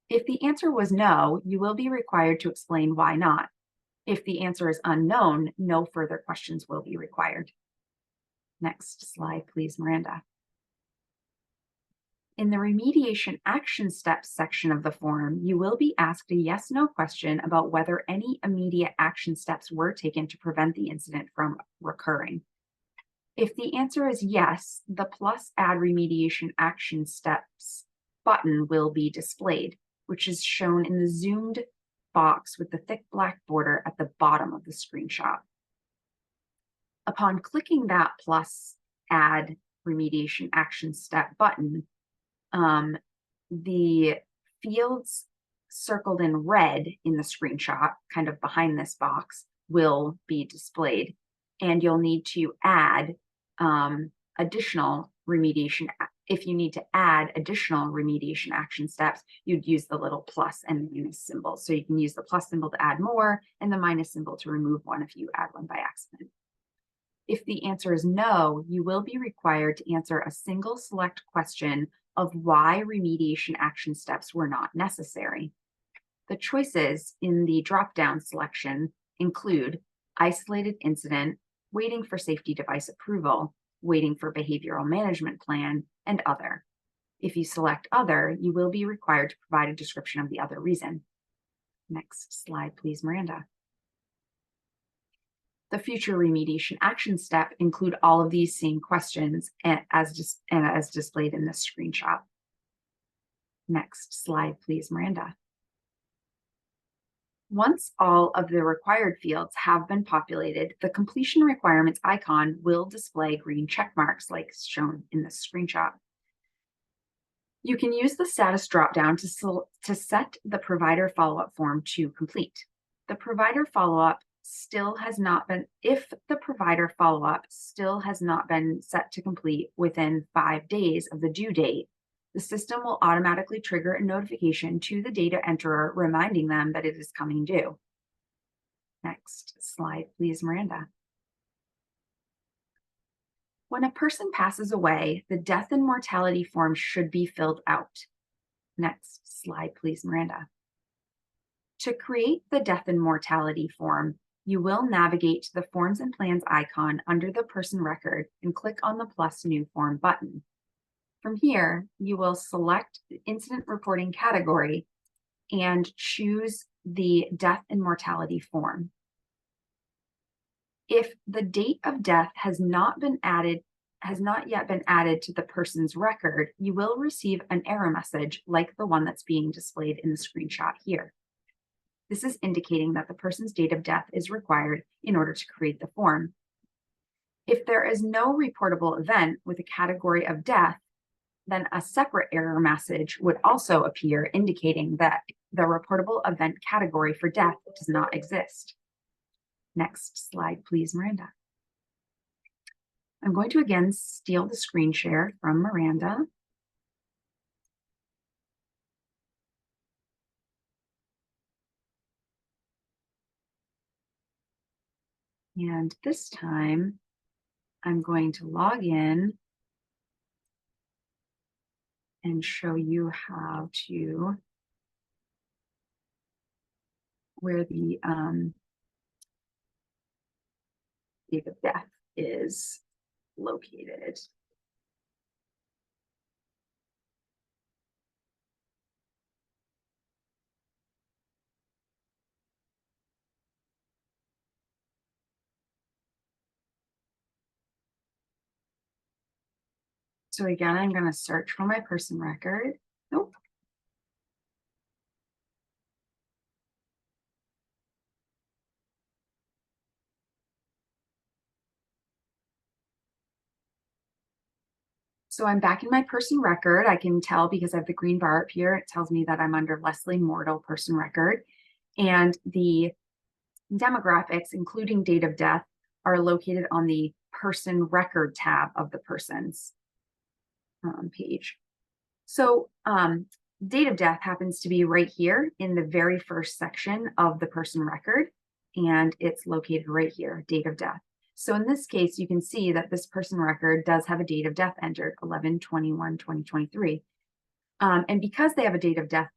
If the answer was no, you will be required to explain why not. If the answer is unknown, no further questions will be required. Next slide, please, Miranda. In the remediation action steps section of the form, you will be asked a yes/no question about whether any immediate action steps were taken to prevent the incident from recurring. If the answer is yes, the plus add remediation action steps button will be displayed, which is shown in the zoomed box with the thick black border at the bottom of the screenshot. Upon clicking that plus add remediation action step button, the fields circled in red in the screenshot, kind of behind this box, will be displayed. And you'll need to add additional remediation. If you need to add additional remediation action steps, you'd use the little plus and minus symbol. So you can use the plus symbol to add more and the minus symbol to remove one if you add one by accident. If the answer is no, you will be required to answer a single select question of why remediation action steps were not necessary. The choices in the drop-down selection include isolated incident, waiting for safety device approval, waiting for behavioral management plan, and other. If you select other, you will be required to provide a description of the other reason. Next slide, please, Miranda. The future remediation action step include all of these same questions as displayed in this screenshot. Next slide, please, Miranda. Once all of the required fields have been populated, the completion requirements icon will display green check marks like shown in this screenshot. You can use the status dropdown to set the provider follow-up form to complete. The provider follow-up if the provider follow-up still has not been set to complete within 5 days of the due date, the system will automatically trigger a notification to the data enterer reminding them that it is coming due. Next slide, please, Miranda. When a person passes away, the death and mortality form should be filled out. Next slide, please, Miranda. To create the death and mortality form, you will navigate to the Forms and Plans icon under the person record and click on the plus new form button. From here, you will select the incident reporting category and choose the death and mortality form. If the date of death has not yet been added to the person's record, you will receive an error message like the one that's being displayed in the screenshot here. This is indicating that the person's date of death is required in order to create the form. If there is no reportable event with a category of death, then a separate error message would also appear indicating that the reportable event category for death does not exist. Next slide, please, Miranda. I'm going to again steal the screen share from Miranda. And this time, I'm going to log in and show you where the date of death is located. So again, I'm going to search for my person record. Nope. So I'm back in my person record. I can tell because I have the green bar up here. It tells me that I'm under Leslie Mortal person record. And the demographics, including date of death, are located on the person record tab of the person's page. So date of death happens to be right here in the very first section of the person record, and it's located right here, date of death. So in this case, you can see that this person record does have a date of death entered, 11/21/2023. And because they have a date of death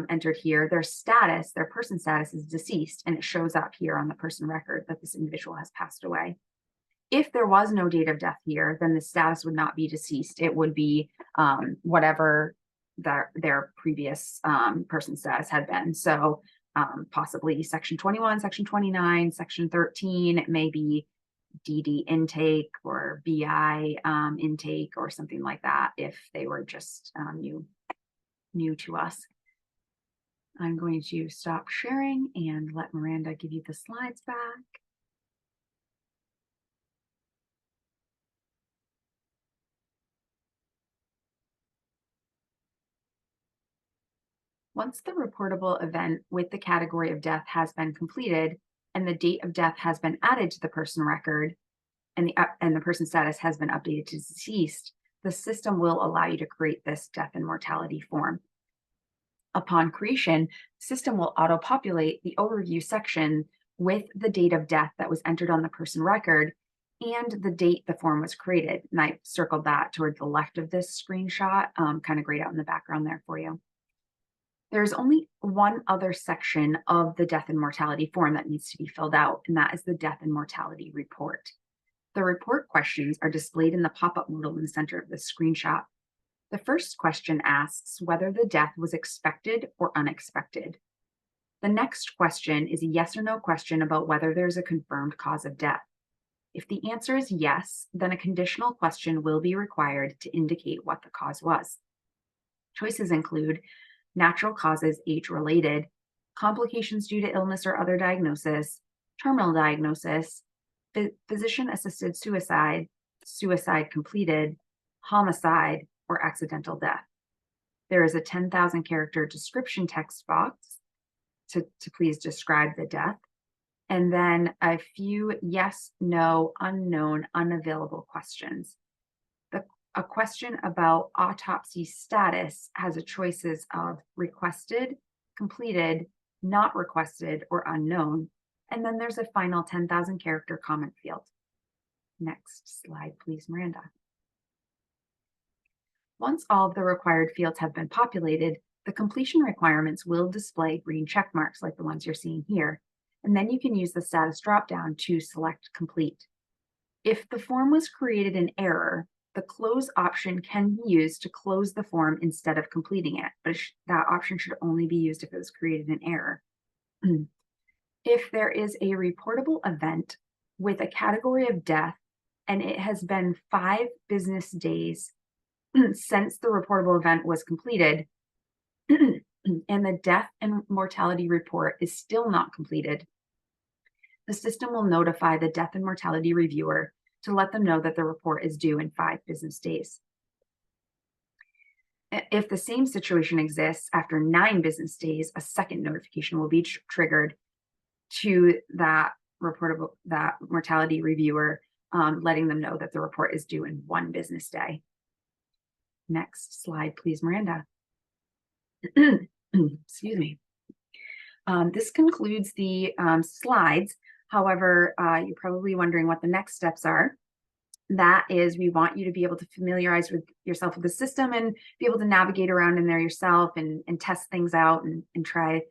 entered here, their status, their person status is deceased, and it shows up here on the person record that this individual has passed away. If there was no date of death here, then the status would not be deceased. It would be whatever their previous person status had been. So possibly section 21, section 29, section 13, it may be DD intake or BI intake or something like that if they were just new to us. I'm going to stop sharing and let Miranda give you the slides back. Once the reportable event with the category of death has been completed and the date of death has been added to the person record and the person status has been updated to deceased, the system will allow you to create this death and mortality form. Upon creation, the system will auto-populate the overview section with the date of death that was entered on the person record and the date the form was created. And I circled that toward the left of this screenshot, kind of grayed out in the background there for you. There's only one other section of the death and mortality form that needs to be filled out, and that is the death and mortality report. The report questions are displayed in the pop-up modal in the center of the screenshot. The first question asks whether the death was expected or unexpected. The next question is a yes or no question about whether there's a confirmed cause of death. If the answer is yes, then a conditional question will be required to indicate what the cause was. Choices include natural causes, age-related, complications due to illness or other diagnosis, terminal diagnosis, physician-assisted suicide, suicide completed, homicide, or accidental death. There is a 10,000 character description text box to please describe the death, and then a few yes, no, unknown, unavailable questions. A question about autopsy status has a choices of requested, completed, not requested, or unknown. And then there's a final 10,000 character comment field. Next slide, please, Miranda. Once all of the required fields have been populated, the completion requirements will display green check marks like the ones you're seeing here. And then you can use the status dropdown to select complete. If the form was created in error, the close option can be used to close the form instead of completing it, but that option should only be used if it was created in error. If there is a reportable event with a category of death and it has been 5 business days since the reportable event was completed and the death and mortality report is still not completed, the system will notify the death and mortality reviewer to let them know that the report is due in 5 business days. If the same situation exists after 9 business days, a second notification will be triggered to that mortality reviewer, letting them know that the report is due in 1 business day. Next slide, please, Miranda. Excuse me. This concludes the slides. However, you're probably wondering what the next steps are. That is, we want you to be able to familiarize with yourself with the system and be able to navigate around in there yourself and test things out and try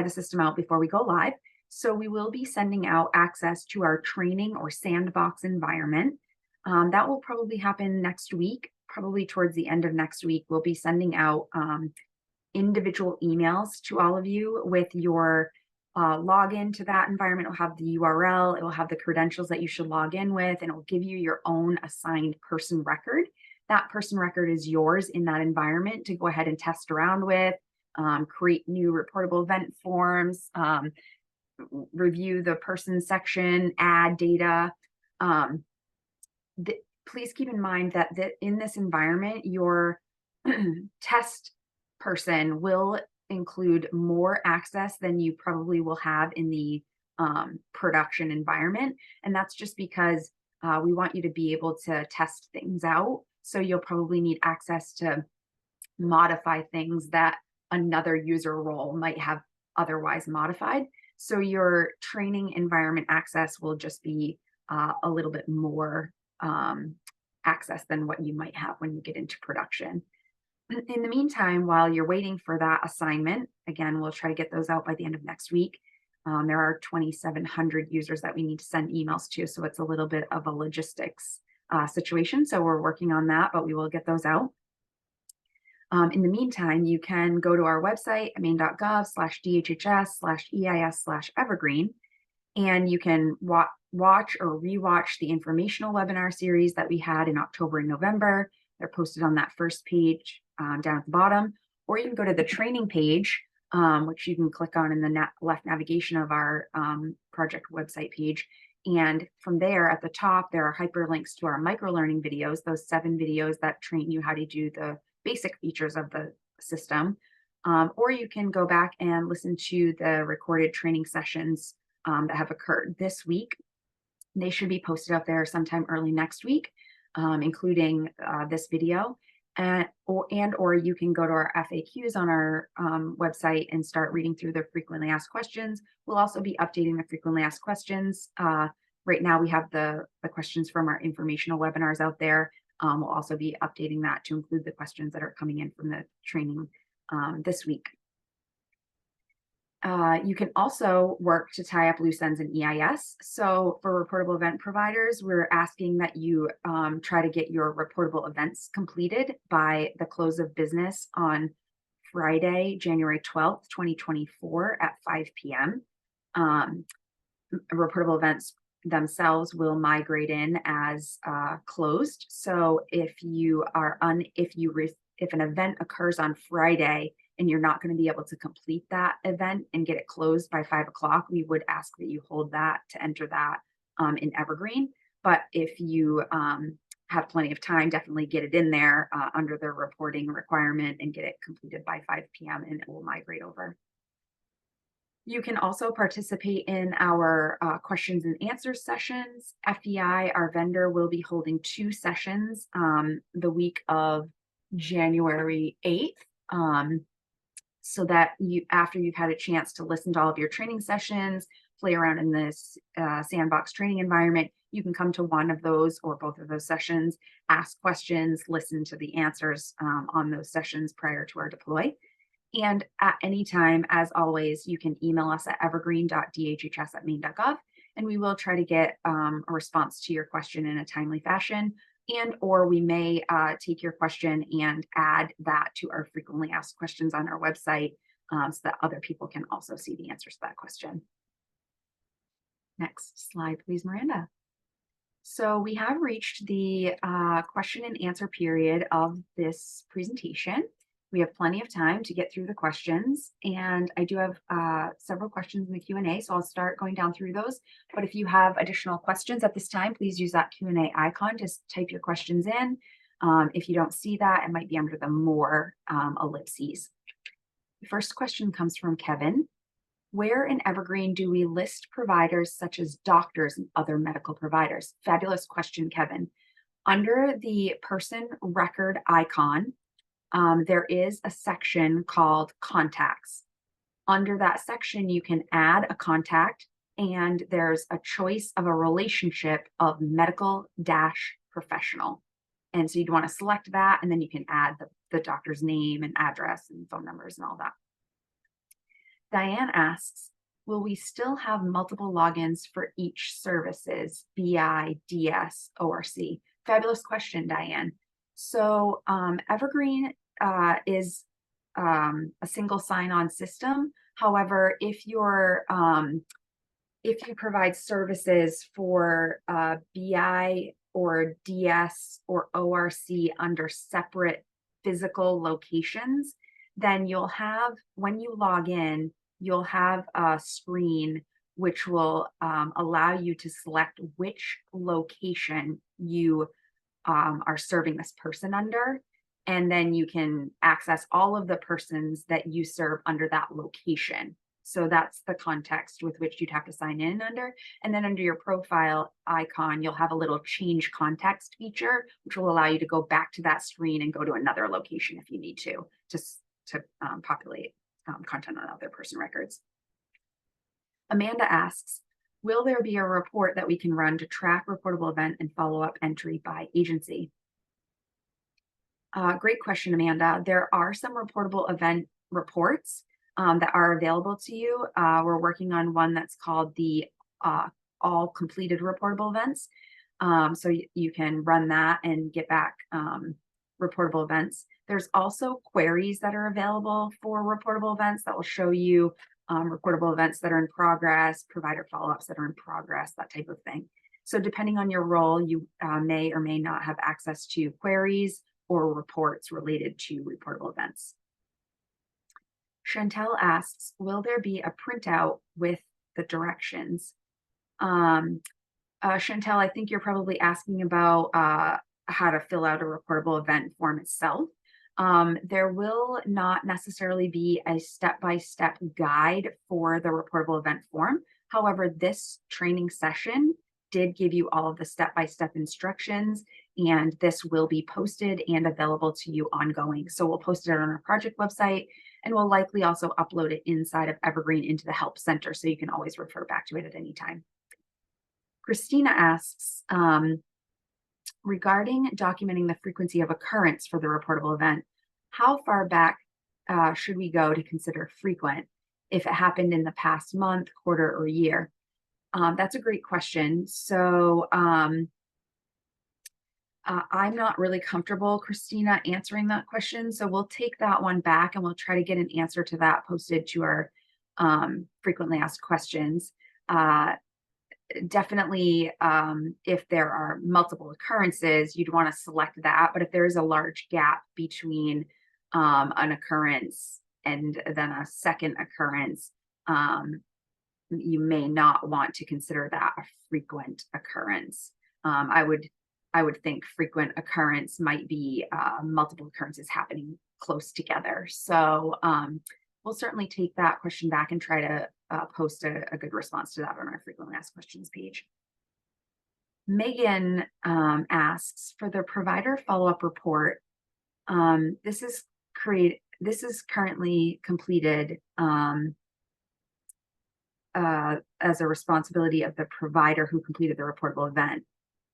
the system out before we go live. So we will be sending out access to our training or sandbox environment. That will probably happen next week, probably towards the end of next week. We'll be sending out individual emails to all of you with your login to that environment. It will have the URL, it will have the credentials that you should log in with, and it will give you your own assigned person record that person record is yours in that environment to go ahead and test around with, create new reportable event forms, review the person section, add data. Um, Please keep in mind that in this environment, your test person will include more access than you probably will have in the production environment. And that's just because we want you to be able to test things out. So you'll probably need access to modify things that another user role might have otherwise modified. So your training environment access will just be a little bit more access than what you might have when you get into production. In the meantime, while you're waiting for that assignment, again, we'll try to get those out by the end of next week. There are 2,700 users that we need to send emails to, so it's a little bit of a logistics situation. So we're working on that, but we will get those out. In the meantime, you can go to our website, maine.gov/DHHS/EIS/Evergreen, and you can watch or rewatch the informational webinar series that we had in October and November. They're posted on that first page down at the bottom, or you can go to the training page, which you can click on in the left navigation of our project website page. And from there at the top, there are hyperlinks to our microlearning videos, those 7 videos that train you how to do the basic features of the system. Or you can go back and listen to the recorded training sessions that have occurred this week. They should be posted up there sometime early next week, including this video. Or you can go to our FAQs on our website and start reading through the frequently asked questions. We'll also be updating the frequently asked questions. Right now we have the questions from our informational webinars out there. We'll also be updating that to include the questions that are coming in from the training this week. You can also work to tie up loose ends in EIS. So for reportable event providers, we're asking that you try to get your reportable events completed by the close of business on Friday, January 12th, 2024 at 5 p.m. Reportable events themselves will migrate in as closed. So if an event occurs on Friday and you're not going to be able to complete that event and get it closed by 5 o'clock, we would ask that you hold that to enter that in Evergreen. But if you have plenty of time, definitely get it in there under the reporting requirement and get it completed by 5 p.m. and it will migrate over. You can also participate in our questions and answers sessions. FEI, our vendor, will be holding 2 sessions the week of January 8th. So that after you've had a chance to listen to all of your training sessions, play around in this sandbox training environment, you can come to one of those or both of those sessions, ask questions, listen to the answers on those sessions prior to our deploy. And at any time, as always, you can email us at evergreen.dhhs@maine.gov, and we will try to get a response to your question in a timely fashion. And or we may take your question and add that to our frequently asked questions on our website so that other people can also see the answers to that question. Next slide, please, Miranda. So we have reached the question and answer period of this presentation. We have plenty of time to get through the questions, and I do have several questions in the Q&A, so I'll start going down through those. But if you have additional questions at this time, please use that Q&A icon to type your questions in. If you don't see that, it might be under the more ellipses. The first question comes from Kevin. Where in Evergreen do we list providers such as doctors and other medical providers? Fabulous question, Kevin. Under the person record icon, there is a section called contacts. Under that section, you can add a contact, and there's a choice of a relationship of medical-professional. And so you'd want to select that, and then you can add the doctor's name and address and phone numbers and all that. Diane asks, will we still have multiple logins for each services, BI, DS, ORC? Fabulous question, Diane. So Evergreen is a single sign-on system. However, if you provide services for BI or DS or ORC under separate physical locations, then you'll have, when you log in, you'll have a screen which will allow you to select which location you are serving this person under. And then you can access all of the persons that you serve under that location. So that's the context with which you'd have to sign in under. And then under your profile icon, you'll have a little change context feature, which will allow you to go back to that screen and go to another location if you need to populate content on other person records. Amanda asks, will there be a report that we can run to track reportable event and follow-up entry by agency? Great question, Amanda. There are some reportable event reports that are available to you. We're working on one that's called the all completed reportable events. So you can run that and get back reportable events. There's also queries that are available for reportable events that will show you reportable events that are in progress, provider follow-ups that are in progress, that type of thing. So depending on your role, you may or may not have access to queries or reports related to reportable events. Chantel asks, will there be a printout with the directions? Chantel, I think you're probably asking about how to fill out a reportable event form itself. There will not necessarily be a step-by-step guide for the reportable event form. However, this training session did give you all of the step-by-step instructions, and this will be posted and available to you ongoing. So we'll post it on our project website, and we'll likely also upload it inside of Evergreen into the Help Center, so you can always refer back to it at any time. Christina asks, regarding documenting the frequency of occurrence for the reportable event, how far back should we go to consider frequent if it happened in the past month, quarter, or year? That's a great question. So I'm not really comfortable, Christina, answering that question. So we'll take that one back and we'll try to get an answer to that posted to our frequently asked questions. Definitely, if there are multiple occurrences, you'd want to select that. But if there is a large gap between an occurrence and then a second occurrence, you may not want to consider that a frequent occurrence. I would think frequent occurrence might be multiple occurrences happening close together. So we'll certainly take that question back and try to post a good response to that on our frequently asked questions page. Megan asks, for the provider follow-up report, this is currently completed as a responsibility of the provider who completed the reportable event.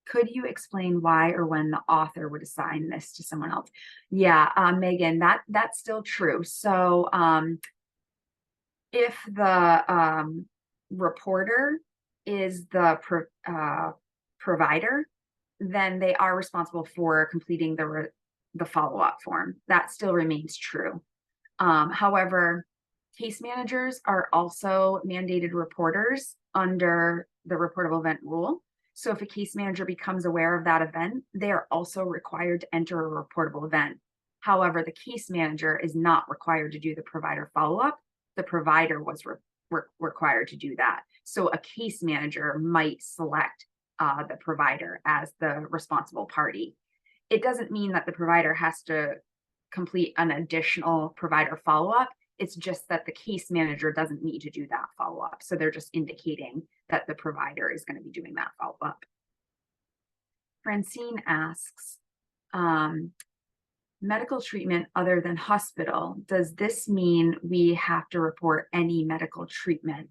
Could you explain why or when the author would assign this to someone else? Yeah, Megan, that's still true. So if the reporter is the provider, then they are responsible for completing the follow-up form. That still remains true. However, case managers are also mandated reporters under the reportable event rule. So if a case manager becomes aware of that event, they are also required to enter a reportable event. However, the case manager is not required to do the provider follow-up. The provider was required to do that. So a case manager might select the provider as the responsible party. It doesn't mean that the provider has to complete an additional provider follow-up. It's just that the case manager doesn't need to do that follow-up. So they're just indicating that the provider is going to be doing that follow-up. Francine asks, medical treatment other than hospital, does this mean we have to report any medical treatment?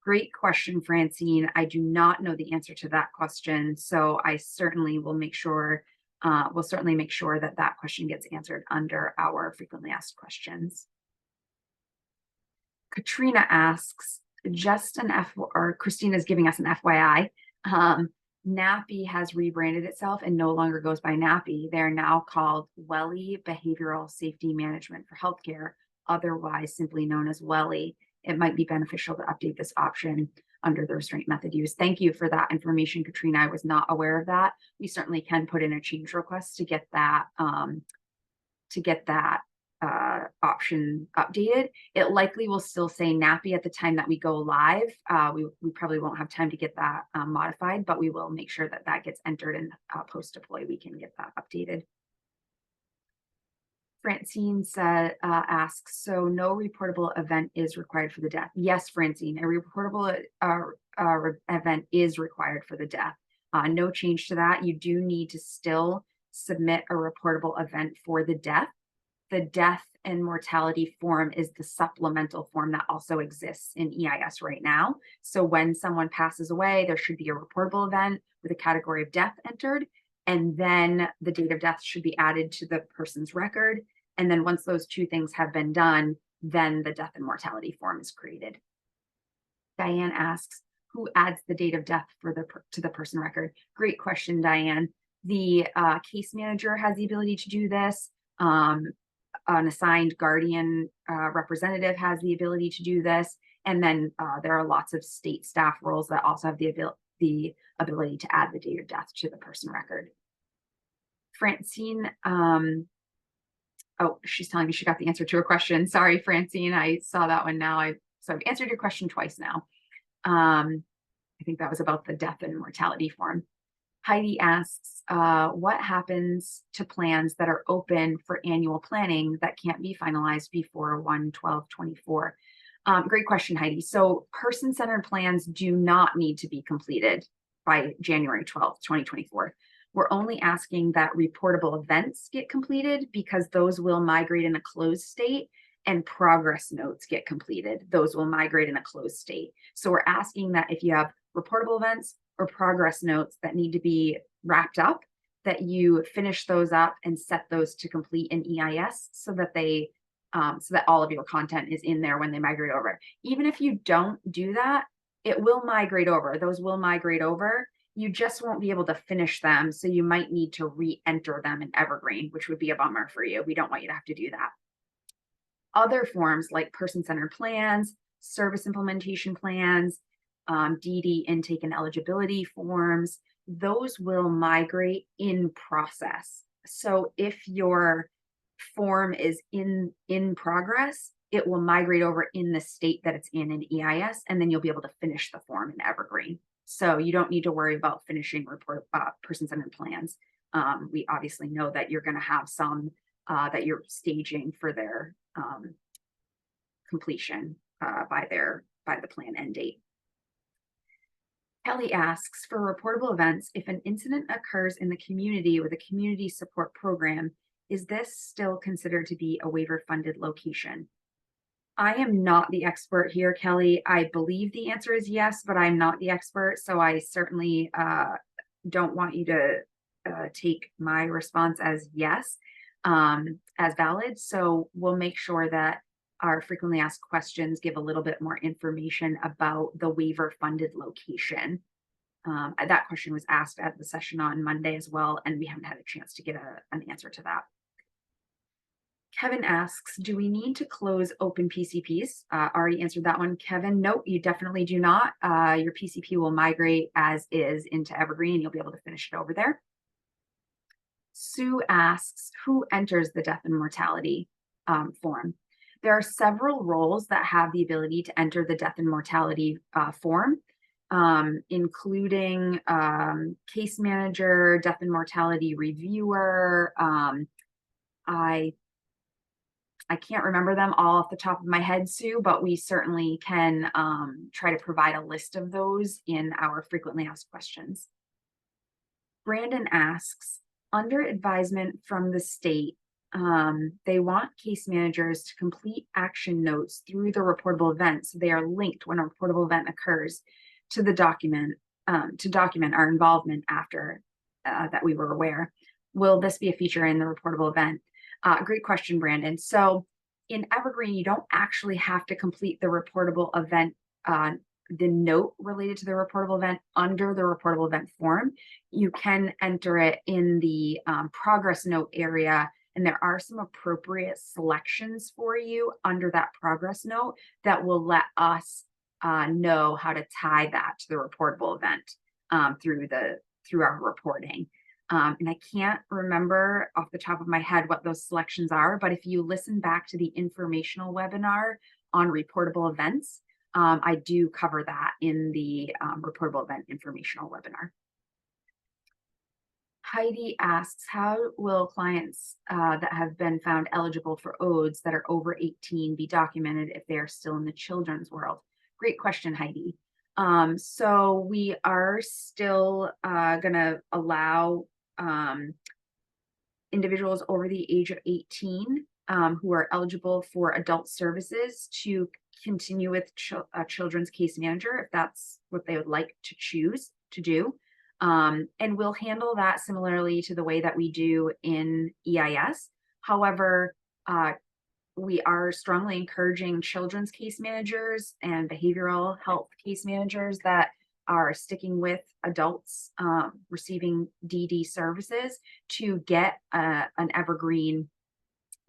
Great question, Francine. I do not know the answer to that question. So I certainly will make sure, that that question gets answered under our frequently asked questions. Katrina asks, Christina's giving us an FYI. NAPI has rebranded itself and no longer goes by NAPI. They're now called WELI Behavioral Safety Management for Healthcare, otherwise simply known as WELI. It might be beneficial to update this option. under the restraint method used. Thank you for that information, Katrina. I was not aware of that. We certainly can put in a change request to get that option updated. It likely will still say nappy at the time that we go live. We probably won't have time to get that modified, but we will make sure that that gets entered, and post deploy we can get that updated. Francine asks, so no reportable event is required for the death. Yes, Francine, a reportable event is required for the death. No change to that. You do need to still submit a reportable event for the death. The death and mortality form is the supplemental form that also exists in EIS right now. So when someone passes away, there should be a reportable event with a category of death entered, and then the date of death should be added to the person's record. And then once those two things have been done, then the death and mortality form is created. Diane asks, who adds the date of death to the person record? Great question, Diane. The case manager has the ability to do this. An assigned guardian representative has the ability to do this. And then there are lots of state staff roles that also have the ability to add the date of death to the person record. Francine, oh, she's telling me she got the answer to her question. Sorry, Francine, I saw that one now. So I've answered your question twice now. I think that was about the death and mortality form. Heidi asks, what happens to plans that are open for annual planning that can't be finalized before 1/12/24? Great question, Heidi. So person-centered plans do not need to be completed by January 12th, 2024. We're only asking that reportable events get completed because those will migrate in a closed state, and progress notes get completed. Those will migrate in a closed state. So we're asking that if you have reportable events or progress notes that need to be wrapped up, that you finish those up and set those to complete in EIS so that so that all of your content is in there when they migrate over. Even if you don't do that, it will migrate over. Those will migrate over. You just won't be able to finish them. So you might need to re-enter them in Evergreen, which would be a bummer for you. We don't want you to have to do that. Other forms like person-centered plans, service implementation plans, DD intake and eligibility forms, those will migrate in process. So if your form is in progress, it will migrate over in the state that it's in EIS, and then you'll be able to finish the form in Evergreen. So you don't need to worry about finishing person-centered plans. We obviously know that you're going to have some that you're staging for their completion by the plan end date. Kelly asks, for reportable events, if an incident occurs in the community with a community support program, is this still considered to be a waiver funded location? I am not the expert here, Kelly. I believe the answer is yes, but I'm not the expert. So I certainly don't want you to take my response as yes, as valid. So we'll make sure that our frequently asked questions give a little bit more information about the waiver funded location. That question was asked at the session on Monday as well, and we haven't had a chance to get an answer to that. Kevin asks, do we need to close open PCPs? Already answered that one, Kevin. Nope, you definitely do not. Your PCP will migrate as is into Evergreen, and you'll be able to finish it over there. Sue asks, who enters the death and mortality form? There are several roles that have the ability to enter the death and mortality form, including case manager, death and mortality reviewer. I can't remember them all off the top of my head, Sue, but we certainly can try to provide a list of those in our frequently asked questions. Brandon asks, under advisement from the state, they want case managers to complete action notes through the reportable event. So they are linked when a reportable event occurs to the document, to document our involvement after that we were aware. Will this be a feature in the reportable event? Great question, Brandon. So in Evergreen, you don't actually have to complete the reportable event, the note related to the reportable event under the reportable event form. You can enter it in the progress note area, and there are some appropriate selections for you under that progress note that will let us know how to tie that to the reportable event through our reporting. And I can't remember off the top of my head what those selections are, but if you listen back to the informational webinar on reportable events, I do cover that in the reportable event informational webinar. Heidi asks, how will clients that have been found eligible for ODEs that are over 18 be documented if they are still in the children's world? Great question, Heidi. So we are still going to allow individuals over the age of 18 who are eligible for adult services to continue with a children's case manager if that's what they would like to choose to do. And we'll handle that similarly to the way that we do in EIS. However, we are strongly encouraging children's case managers and behavioral health case managers that are sticking with adults receiving DD services to get an Evergreen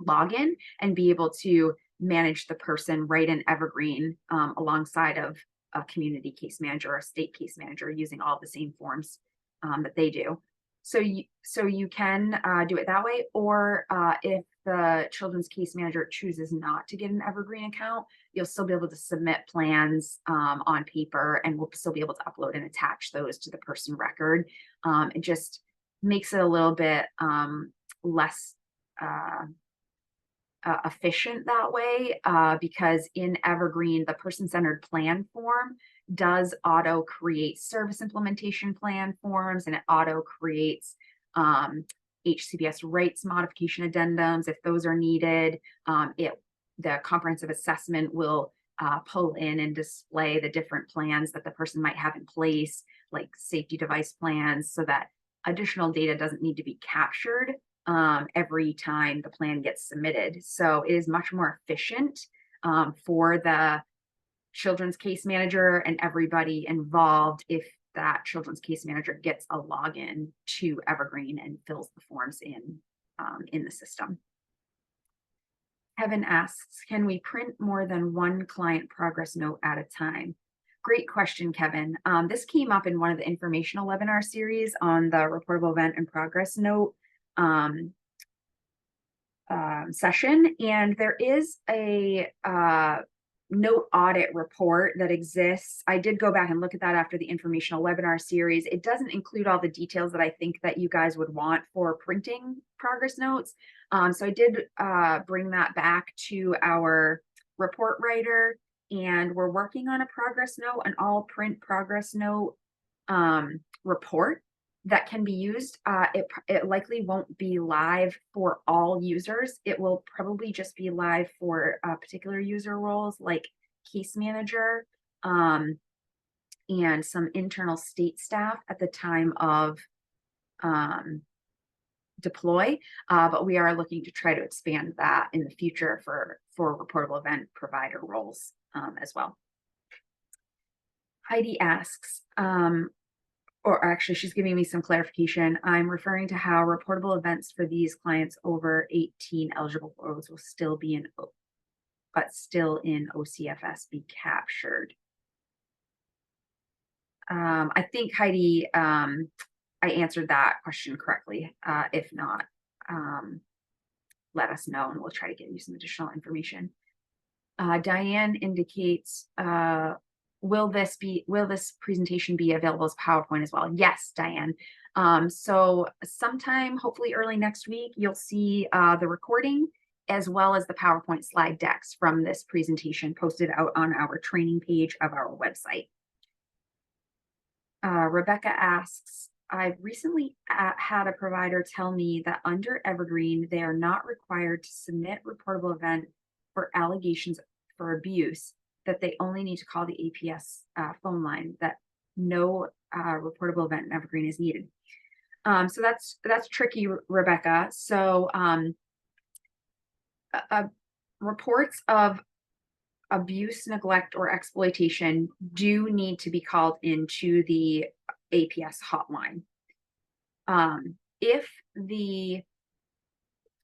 login and be able to manage the person right in Evergreen alongside of a community case manager or a state case manager using all the same forms that they do. So you can do it that way, or if the children's case manager chooses not to get an Evergreen account, you'll still be able to submit plans on paper, and we'll still be able to upload and attach those to the person record. It just makes it a little bit less efficient that way because in Evergreen, the person-centered plan form does auto create service implementation plan forms, and it auto creates HCBS rights modification addendums if those are needed. The comprehensive assessment will pull in and display the different plans that the person might have in place, like safety device plans, so that additional data doesn't need to be captured every time the plan gets submitted. So it is much more efficient for the children's case manager and everybody involved if that children's case manager gets a login to Evergreen and fills the forms in the system. Kevin asks, can we print more than one client progress note at a time? Great question, Kevin. This came up in one of the informational webinar series on the reportable event and progress note session, and there is a note audit report that exists. I did go back and look at that after the informational webinar series. It doesn't include all the details that I think that you guys would want for printing progress notes. So I did bring that back to our report writer, and we're working on a progress note, an all print progress note report that can be used. It likely won't be live for all users. It will probably just be live for particular user roles like case manager and some internal state staff at the time of deploy. But we are looking to try to expand that in the future for reportable event provider roles as well. Heidi asks, or actually she's giving me some clarification. I'm referring to how reportable events for these clients over 18 eligible for ODEs will still be still in OCFS be captured. I think Heidi, I answered that question correctly. If not, let us know and we'll try to get you some additional information. Diane indicates, will this presentation be available as PowerPoint as well? Yes, Diane. So sometime, hopefully early next week, you'll see the recording as well as the PowerPoint slide decks from this presentation posted out on our training page of our website. Rebecca asks, I've recently had a provider tell me that under Evergreen, they are not required to submit reportable event for allegations for abuse, that they only need to call the APS phone line, that no reportable event in Evergreen is needed. So that's tricky, Rebecca. So reports of abuse, neglect, or exploitation do need to be called into the APS hotline. If the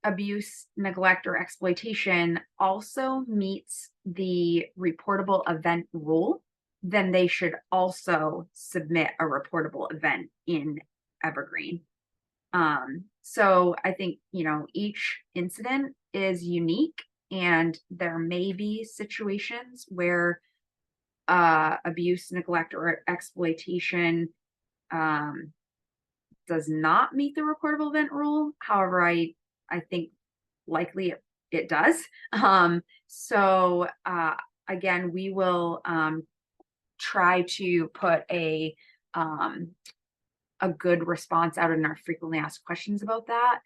abuse, neglect, or exploitation also meets the reportable event rule, then they should also submit a reportable event in Evergreen. So I think, each incident is unique, and there may be situations where abuse, neglect, or exploitation um, does not meet the reportable event rule. However, I think likely it does. So again, we will try to put um, a good response out in our frequently asked questions about that.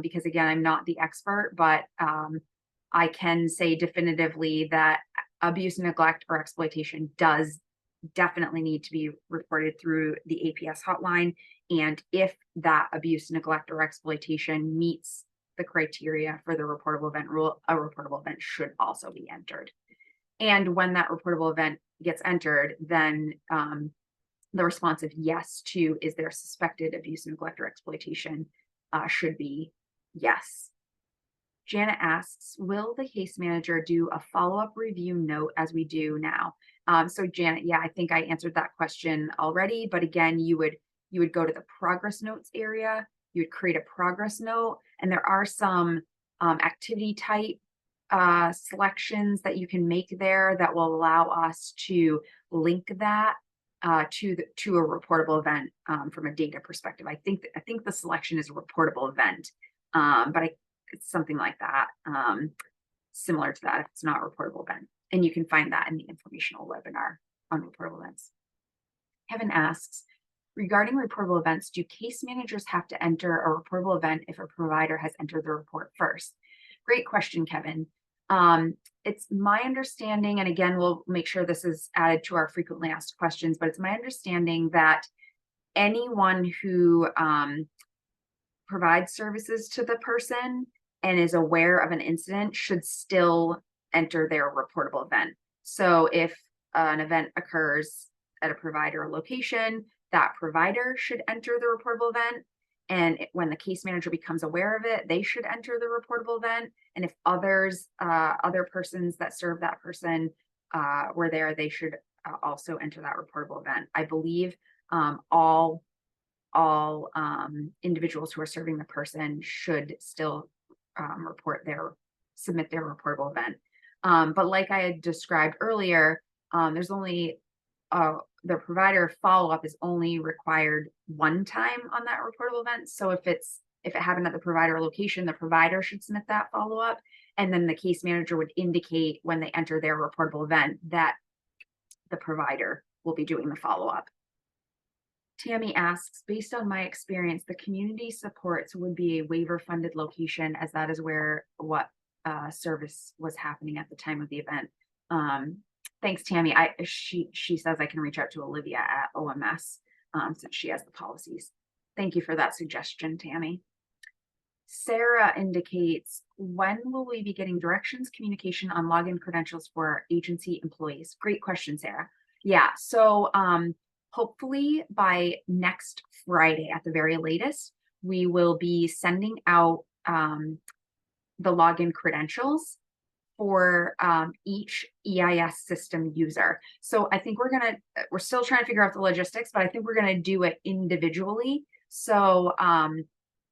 Because again, I'm not the expert, but I can say definitively that abuse, neglect, or exploitation does definitely need to be reported through the APS hotline. And if that abuse, neglect, or exploitation meets the criteria for the reportable event rule, a reportable event should also be entered. And when that reportable event gets entered, then the response of yes to is there suspected abuse, neglect, or exploitation should be yes. Janet asks, will the case manager do a follow-up review note as we do now? So Janet, yeah, I think I answered that question already, but again, you would go to the progress notes area, you would create a progress note, and there are some activity type selections that you can make there that will allow us to link that to a reportable event from a data perspective. I think the selection is a reportable event, but it's something like that, similar to that if it's not a reportable event. And you can find that in the informational webinar on reportable events. Kevin asks, regarding reportable events, do case managers have to enter a reportable event if a provider has entered the report first? Great question, Kevin. It's my understanding, and again, we'll make sure this is added to our frequently asked questions, but it's my understanding that anyone who provides services to the person and is aware of an incident should still enter their reportable event. So if an event occurs at a provider location, that provider should enter the reportable event. And when the case manager becomes aware of it, they should enter the reportable event. And if other persons that serve that person were there, they should also enter that reportable event. I believe all individuals who are serving the person should still submit their reportable event. But like I had described earlier, there's only the provider follow-up is only required one time on that reportable event. So if it happened at the provider location, the provider should submit that follow-up, and then the case manager would indicate when they enter their reportable event that the provider will be doing the follow-up. Tammy asks, based on my experience, the community supports would be a waiver funded location, as that is where what service was happening at the time of the event. Thanks, Tammy. She says I can reach out to Olivia at OMS since she has the policies. Thank you for that suggestion, Tammy. Sarah indicates, when will we be getting directions, communication on login credentials for agency employees? Great question, Sarah. Yeah, so hopefully by next Friday at the very latest, we will be sending out the login credentials for each EIS system user. So I think we're still trying to figure out the logistics, but I think we're gonna do it individually. So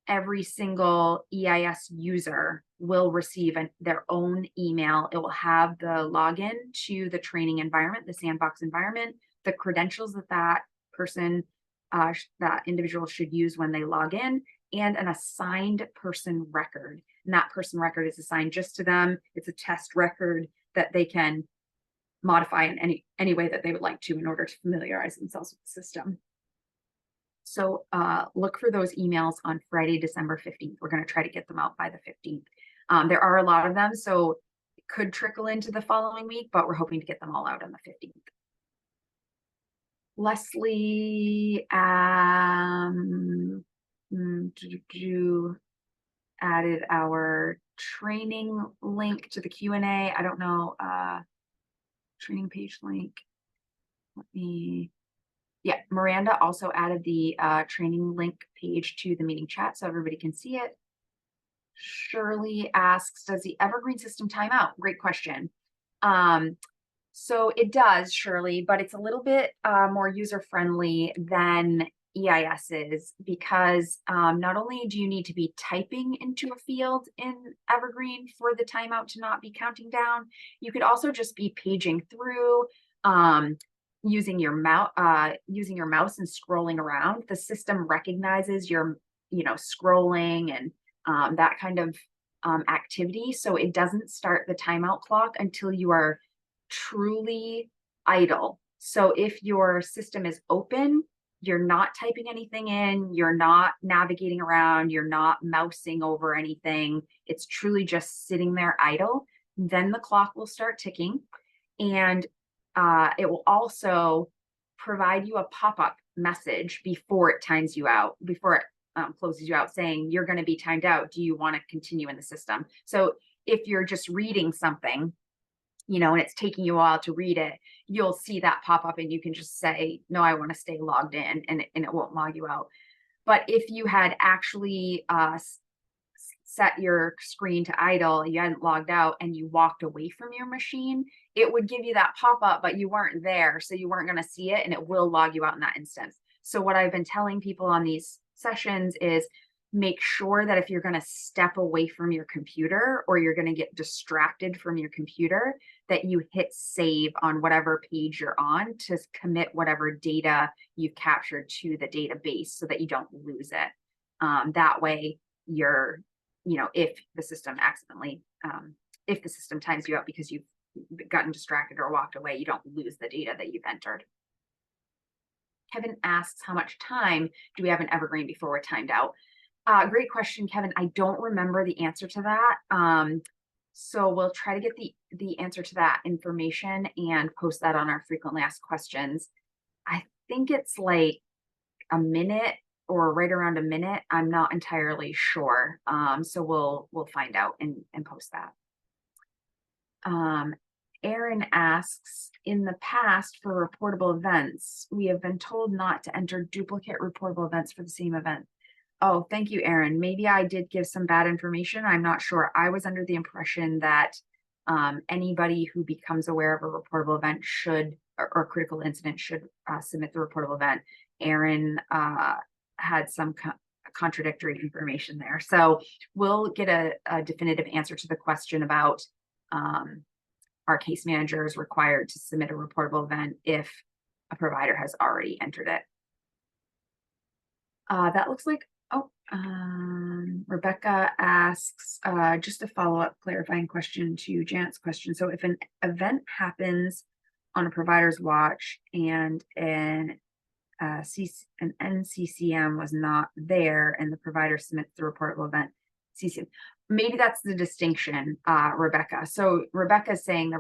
every single EIS user will receive their own email. It will have the login to the training environment, the sandbox environment, the credentials that person, that individual should use when they log in, and an assigned person record. And that person record is assigned just to them. It's a test record that they can modify in any way that they would like to in order to familiarize themselves with the system. So look for those emails on Friday, December 15th. We're going to try to get them out by the 15th. There are a lot of them, so it could trickle into the following week, but we're hoping to get them all out on the 15th. Leslie added our training link to the Q&A. I don't know, training page link. Yeah, Miranda also added the training link page to the meeting chat so everybody can see it. Shirley asks, does the Evergreen system time out? Great question. So it does, Shirley, but it's a little bit more user-friendly than EIS is because not only do you need to be typing into a field in Evergreen for the timeout to not be counting down, you could also just be paging through, um, using your mouse and scrolling around. The system recognizes your, scrolling and that kind of activity. So it doesn't start the timeout clock until you are truly idle. So if your system is open, you're not typing anything in, you're not navigating around, you're not mousing over anything. It's truly just sitting there idle. Then the clock will start ticking, and it will also provide you a pop-up message before it times you out, before it closes you out, saying you're going to be timed out. Do you want to continue in the system? So if you're just reading something, and it's taking you a while to read it, you'll see that pop up and you can just say, no, I want to stay logged in, and it won't log you out. But if you had actually set your screen to idle, you hadn't logged out, and you walked away from your machine, it would give you that pop up, but you weren't there. So you weren't going to see it, and it will log you out in that instance. So what I've been telling people on these sessions is make sure that if you're going to step away from your computer or you're going to get distracted from your computer, that you hit save on whatever page you're on to commit whatever data you've captured to the database so that you don't lose it. That way you're, if the system accidentally, if the system times you out because you've gotten distracted or walked away, you don't lose the data that you've entered. Kevin asks, how much time do we have in Evergreen before we're timed out? Great question, Kevin. I don't remember the answer to that. So we'll try to get the answer to that information and post that on our frequently asked questions. I think it's like a minute or right around a minute. I'm not entirely sure. So we'll find out and post that. Aaron asks, in the past for reportable events, we have been told not to enter duplicate reportable events for the same event. Oh, thank you, Aaron. Maybe I did give some bad information. I'm not sure. I was under the impression that anybody who becomes aware of a reportable event should, or critical incident should submit the reportable event. Aaron had some contradictory information there. So we'll get a definitive answer to the question about our case manager is required to submit a reportable event if a provider has already entered it. That looks like, Rebecca asks, just a follow-up clarifying question to Janet's question. So if an event happens on a provider's watch and an NCCM was not there and the provider submits the reportable event, CCM, maybe that's the distinction, Rebecca. So Rebecca is saying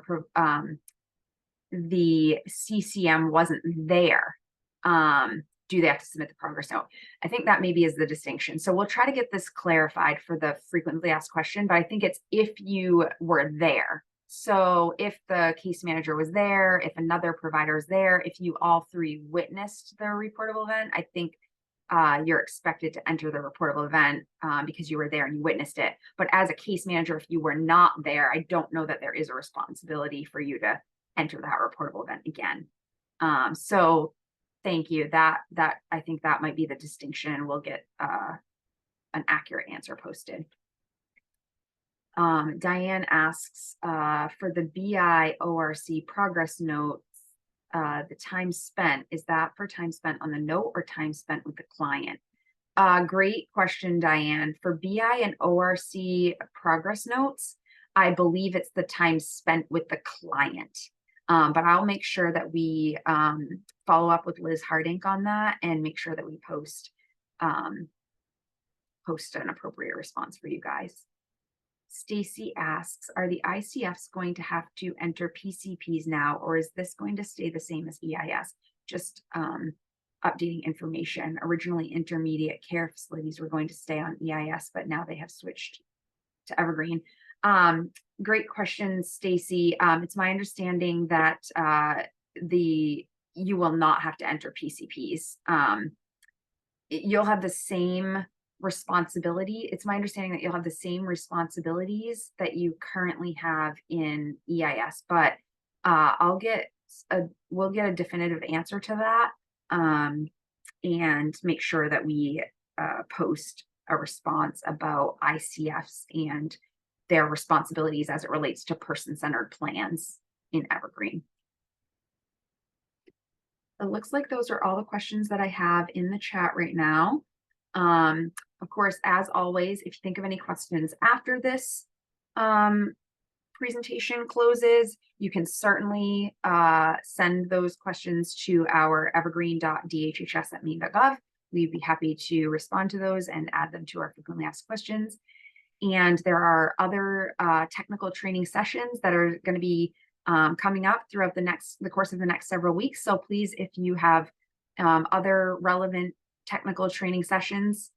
the CCM wasn't there. Do they have to submit the progress note? I think that maybe is the distinction. So we'll try to get this clarified for the frequently asked question, but I think it's if you were there. So if the case manager was there, if another provider is there, if you all three witnessed the reportable event, I think you're expected to enter the reportable event because you were there and you witnessed it. But as a case manager, if you were not there, I don't know that there is a responsibility for you to enter that reportable event again. So thank you. That I think that might be the distinction. We'll get an accurate answer posted. Diane asks, for the BI ORC progress notes, the time spent, is that for time spent on the note or time spent with the client? Great question, Diane. For BI and ORC progress notes, I believe it's the time spent with the client. But I'll make sure that we follow up with Liz Hardink on that and make sure that we post an appropriate response for you guys. Stacy asks, are the ICFs going to have to enter PCPs now, or is this going to stay the same as EIS? Just updating information. Originally, intermediate care facilities were going to stay on EIS, but now they have switched to Evergreen. Great question, Stacy. It's my understanding that you will not have to enter PCPs. You'll have the same responsibility. It's my understanding that you'll have the same responsibilities that you currently have in EIS, but we'll get a definitive answer to that, and make sure that we post a response about ICFs and their responsibilities as it relates to person-centered plans in Evergreen. It looks like those are all the questions that I have in the chat right now. Of course, as always, if you think of any questions after this presentation closes, you can certainly send those questions to our evergreen.dhhs@maine.gov. We'd be happy to respond to those and add them to our frequently asked questions. And there are other technical training sessions that are going to be coming up throughout the course of the next several weeks. So please, if you have other relevant technical training sessions,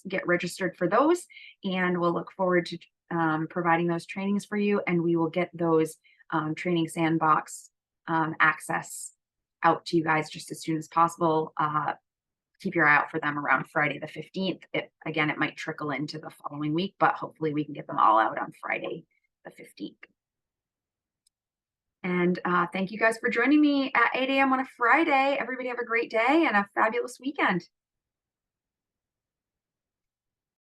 get registered for those, and we'll look forward to providing those trainings for you, and we will get those training sandbox access out to you guys just as soon as possible. Keep your eye out for them around Friday the 15th. Again, it might trickle into the following week, but hopefully we can get them all out on Friday the 15th. And thank you guys for joining me at 8 a.m. on a Friday. Everybody have a great day and a fabulous weekend.